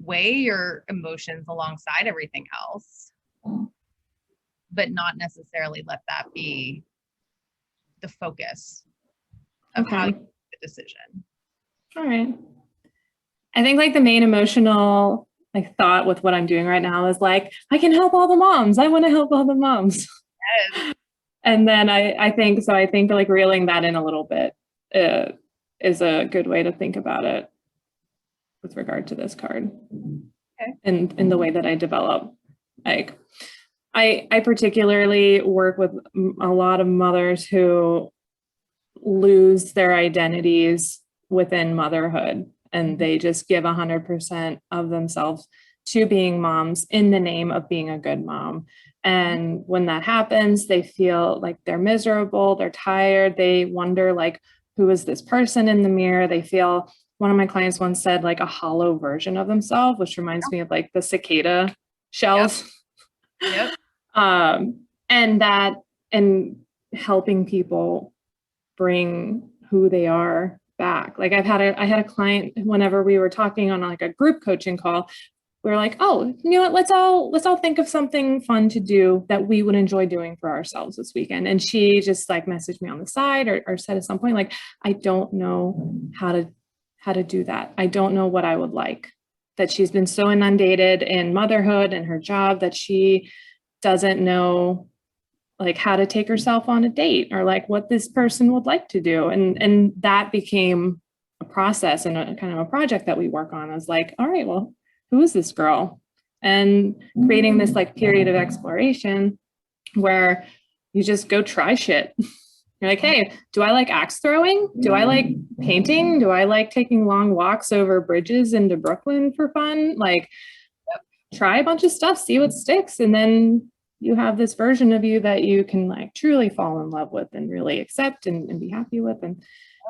Speaker 2: your emotions alongside everything else, but not necessarily let that be the focus of how you make the decision.
Speaker 1: All right. I think like the main emotional like thought with what I'm doing right now is like, I can help all the moms. I want to help all the moms.
Speaker 2: Yes.
Speaker 1: And then I think like reeling that in a little bit is a good way to think about it with regard to this card.
Speaker 2: Okay.
Speaker 1: And in the way that I develop. Like I particularly work with a lot of mothers who lose their identities within motherhood, and they just give 100% of themselves to being moms in the name of being a good mom. And when that happens, they feel like they're miserable, they're tired, they wonder like, who is this person in the mirror? They feel, one of my clients once said like a hollow version of themselves, which reminds me of like the cicada shells.
Speaker 2: Yep.
Speaker 1: And helping people bring who they are back. Like I had a client, whenever we were talking on like a group coaching call, we were like, oh, you know what, let's all think of something fun to do that we would enjoy doing for ourselves this weekend. And she just like messaged me on the side or said at some point, like, I don't know how to do that. I don't know what I would like. That she's been so inundated in motherhood and her job that she doesn't know like how to take herself on a date or like what this person would like to do. And that became a process and a kind of a project that we work on. I was like, all right, well, who is this girl? And creating this like period of exploration where you just go try shit. You're like, hey, do I like axe throwing? Do I like painting? Do I like taking long walks over bridges into Brooklyn for fun? Like, try a bunch of stuff, see what sticks. And then you have this version of you that you can like truly fall in love with and really accept and be happy with. And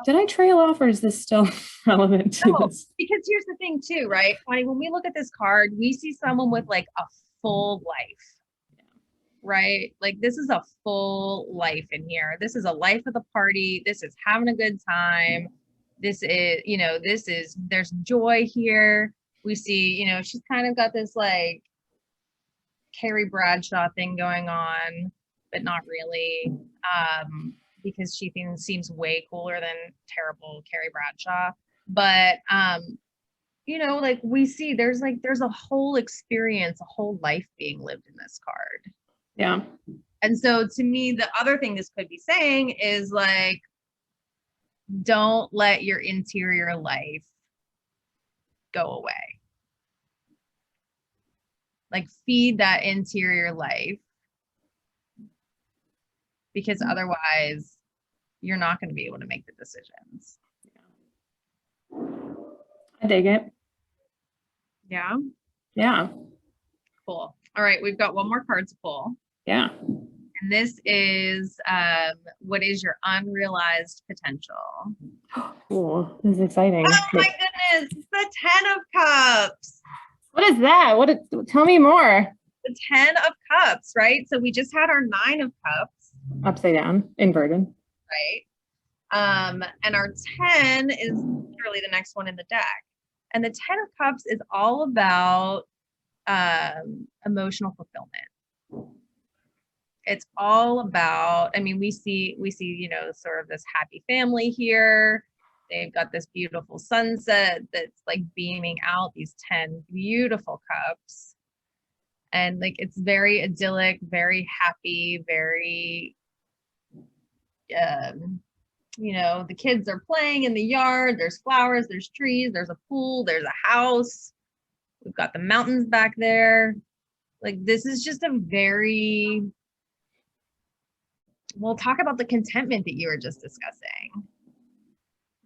Speaker 1: did I trail off, or is this still relevant to this?
Speaker 2: Because here's the thing too, right? When we look at this card, we see someone with like a full life, right? Like this is a full life in here. This is a life of the party. This is having a good time. This is, there's joy here. We see, she's kind of got this like Carrie Bradshaw thing going on, but not really, because she seems way cooler than terrible Carrie Bradshaw. But you know, like we see there's a whole experience, a whole life being lived in this card.
Speaker 1: Yeah.
Speaker 2: And so to me, the other thing this could be saying is like, don't let your interior life go away. Like feed that interior life, because otherwise you're not going to be able to make the decisions.
Speaker 1: I dig it.
Speaker 2: Yeah.
Speaker 1: Yeah.
Speaker 2: Cool. All right. We've got one more card to pull.
Speaker 1: Yeah.
Speaker 2: And this is what is your unrealized potential?
Speaker 1: Cool. This is exciting.
Speaker 2: Oh my goodness. It's the 10 of Cups.
Speaker 1: What is that? Tell me more.
Speaker 2: The 10 of Cups, right? So we just had our 9 of Cups.
Speaker 1: Upside down, inverted.
Speaker 2: Right. And our 10 is literally the next one in the deck. And the 10 of Cups is all about emotional fulfillment. It's all about, I mean, we see, you know, sort of this happy family here. They've got this beautiful sunset that's like beaming out these 10 beautiful cups. And like, it's very idyllic, very happy, very, you know, the kids are playing in the yard. There's flowers, there's trees, there's a pool, there's a house. We've got the mountains back there. Like, this is just a very, we'll talk about the contentment that you were just discussing.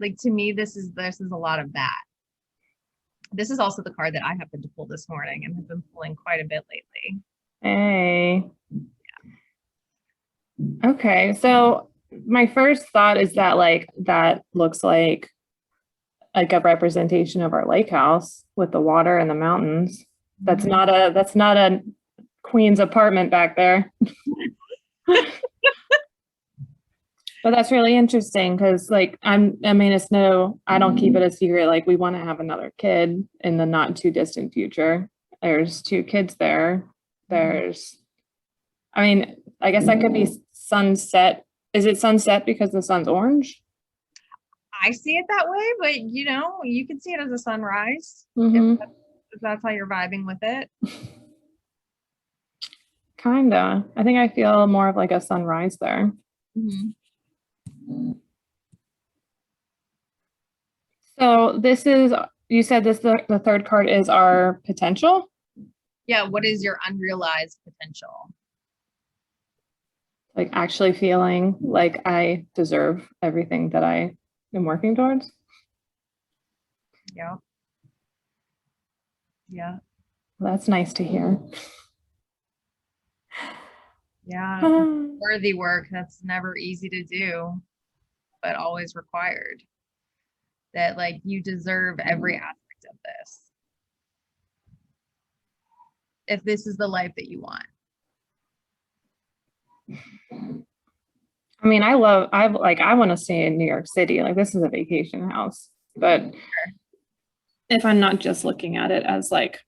Speaker 2: Like, to me, this is a lot of that. This is also the card that I happened to pull this morning and have been pulling quite a bit lately.
Speaker 1: Hey. Yeah. Okay. So my first thought is that like, that looks like a representation of our lake house with the water and the mountains. That's not a queen's apartment back there. But that's really interesting because like, I don't keep it a secret. Like, we want to have another kid in the not too distant future. There's 2 kids there. I guess that could be sunset. Is it sunset because the sun's orange?
Speaker 2: I see it that way, but you know, you can see it as a sunrise.
Speaker 1: Mm-hmm.
Speaker 2: If that's how you're vibing with it.
Speaker 1: Kinda. I think I feel more of like a sunrise there.
Speaker 2: Mm-hmm.
Speaker 1: So this is, you said this, the third card is our potential?
Speaker 2: Yeah, what is your unrealized potential?
Speaker 1: Like actually feeling like I deserve everything that I am working towards?
Speaker 2: Yeah. Yeah.
Speaker 1: Well, that's nice to hear.
Speaker 2: Yeah. Worthy work that's never easy to do, but always required. That like you deserve every aspect of this. If this is the life that you want.
Speaker 1: I mean, I want to stay in New York City. Like, this is a vacation house, but if I'm not just looking at it as like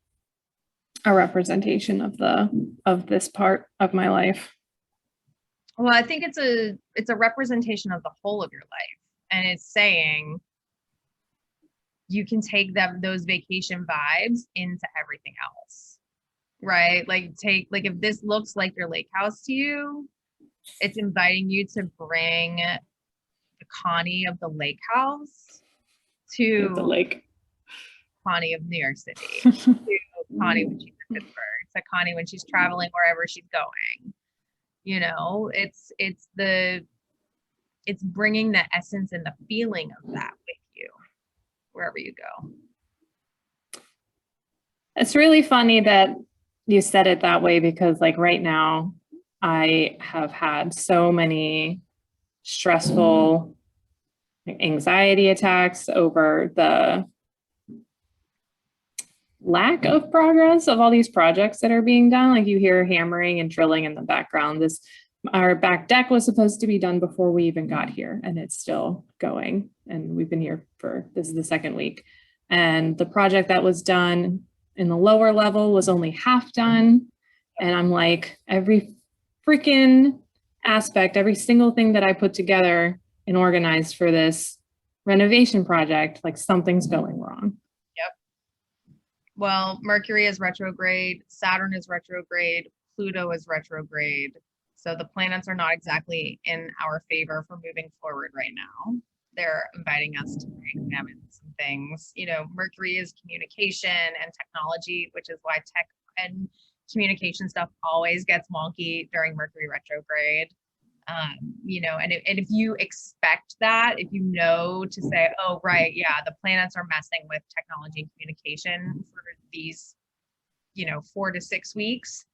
Speaker 1: a representation of this part of my life.
Speaker 2: Well, I think it's a representation of the whole of your life. And it's saying you can take those vacation vibes into everything else. Right? Like if this looks like your lake house to you, it's inviting you to bring the Connie of the lake house to
Speaker 1: the lake.
Speaker 2: Connie of New York City, to Connie when she's in Pittsburgh, to Connie when she's traveling wherever she's going. You know, it's bringing the essence and the feeling of that with you wherever you go.
Speaker 1: It's really funny that you said it that way because like right now I have had so many stressful anxiety attacks over the lack of progress of all these projects that are being done. Like, you hear hammering and drilling in the background. Our back deck was supposed to be done before we even got here, and it's still going. And we've been here this is the 2nd week. And the project that was done in the lower level was only half done. And I'm like, every freaking aspect, every single thing that I put together and organized for this renovation project, like something's going wrong.
Speaker 2: Well, Mercury is retrograde, Saturn is retrograde, Pluto is retrograde. So the planets are not exactly in our favor for moving forward right now. They're inviting us to examine some things. You know, Mercury is communication and technology, which is why tech and communication stuff always gets wonky during Mercury retrograde. You know, and if you expect that, if you know to say, oh, right, yeah, the planets are messing with technology and communication for these, you know, 4 to 6 weeks,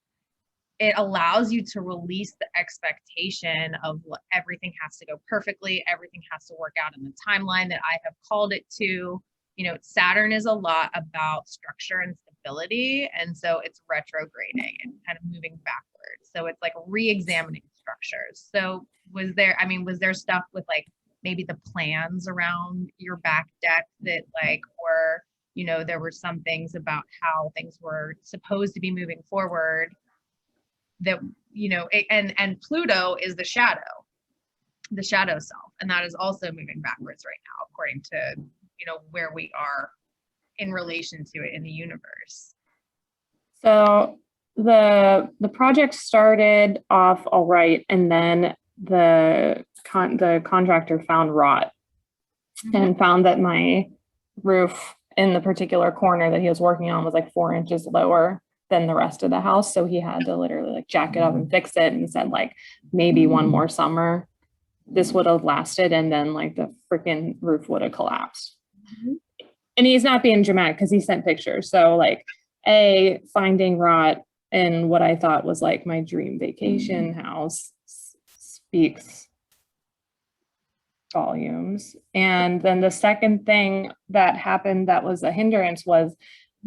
Speaker 2: it allows you to release the expectation of everything has to go perfectly, everything has to work out in the timeline that I have called it to. You know, Saturn is a lot about structure and stability, and so it's retrograding and kind of moving backwards. So it's like re-examining structures. So was there stuff with like maybe the plans around your back deck that like, or, you know, there were some things about how things were supposed to be moving forward that, you know, and Pluto is the shadow self, and that is also moving backwards right now, according to, you know, where we are in relation to it in the universe.
Speaker 1: So the project started off all right, and then the contractor found rot and found that my roof in the particular corner that he was working on was like 4 inches lower than the rest of the house. So he had to literally like jack it up and fix it, and said like maybe one more summer this would have lasted, and then like the freaking roof would have collapsed. And he's not being dramatic because he sent pictures. So like finding rot in what I thought was like my dream vacation house speaks volumes. And then the second thing that happened that was a hindrance was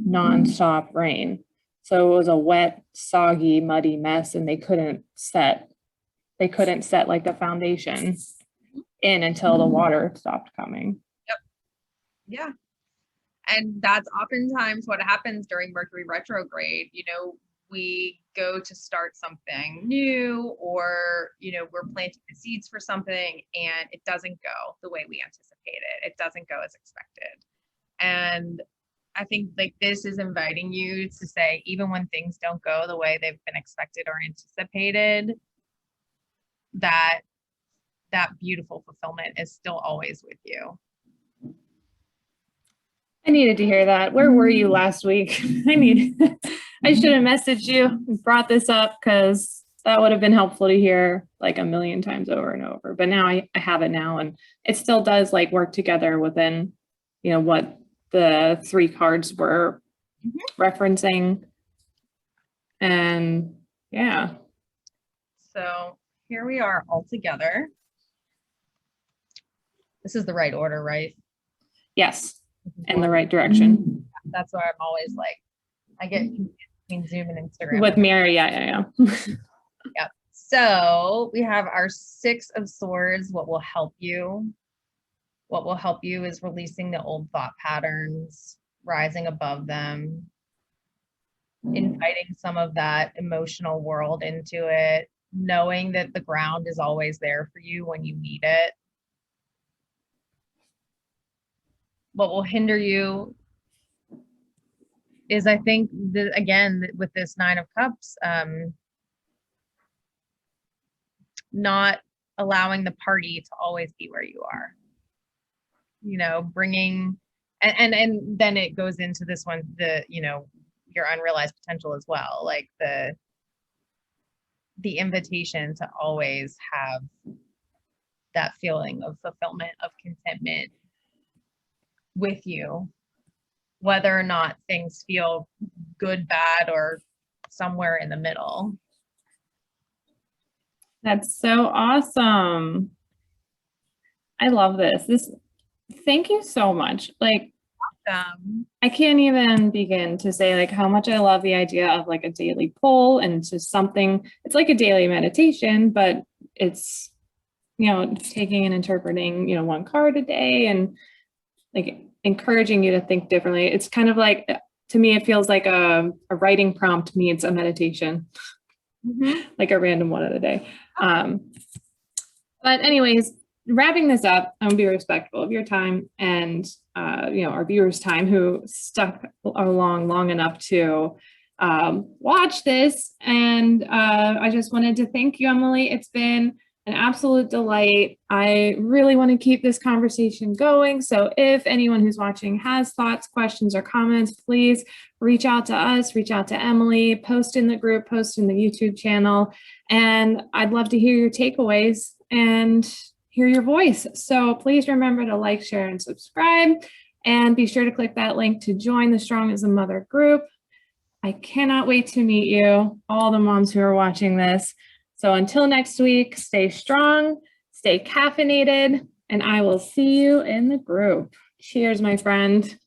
Speaker 1: nonstop rain. So it was a wet, soggy, muddy mess, and they couldn't set like the foundation in until the water stopped coming.
Speaker 2: Yeah. And that's oftentimes what happens during Mercury retrograde. You know, we go to start something new, or, you know, we're planting the seeds for something and it doesn't go the way we anticipated. It doesn't go as expected. And I think like this is inviting you to say, even when things don't go the way they've been expected or anticipated, that beautiful fulfillment is still always with you.
Speaker 1: I needed to hear that. Where were you last week? I should have messaged you and brought this up, because that would have been helpful to hear like a million times over and over. But now I have it now, and it still does like work together within, you know, what the 3 cards were referencing. And yeah.
Speaker 2: So here we are all together. This is the right order, right?
Speaker 1: Yes. In the right direction.
Speaker 2: That's why I'm always like, I get confused between Zoom and Instagram.
Speaker 1: With Mary, yeah.
Speaker 2: Yep. So we have our 6 of Swords. What will help you? What will help you is releasing the old thought patterns, rising above them, inviting some of that emotional world into it, knowing that the ground is always there for you when you need it. What will hinder you is, I think, again, with this 9 of Cups, not allowing the party to always be where you are. You know, bringing, and then it goes into this one, you know, your unrealized potential as well, like the invitation to always have that feeling of fulfillment, of contentment with you, whether or not things feel good, bad, or somewhere in the middle.
Speaker 1: That's so awesome. I love this. Thank you so much. Like, I can't even begin to say like how much I love the idea of like a daily poll, and just something, it's like a daily meditation, but it's, you know, taking and interpreting, you know, 1 card a day, and like encouraging you to think differently. It's kind of like, to me, it feels like a writing prompt meets a meditation, like a random one of the day. But anyways, wrapping this up, I'm gonna be respectful of your time and our viewers' time who stuck along long enough to watch this. And I just wanted to thank you, Emily. It's been an absolute delight. I really want to keep this conversation going. So if anyone who's watching has thoughts, questions, or comments, please reach out to us, reach out to Emily, post in the group, post in the YouTube channel. And I'd love to hear your takeaways and hear your voice. So please remember to like, share, and subscribe. And be sure to click that link to join the Strong as a Mother group. I cannot wait to meet you, all the moms who are watching this. So until next week, stay strong, stay caffeinated, and I will see you in the group. Cheers, my friend.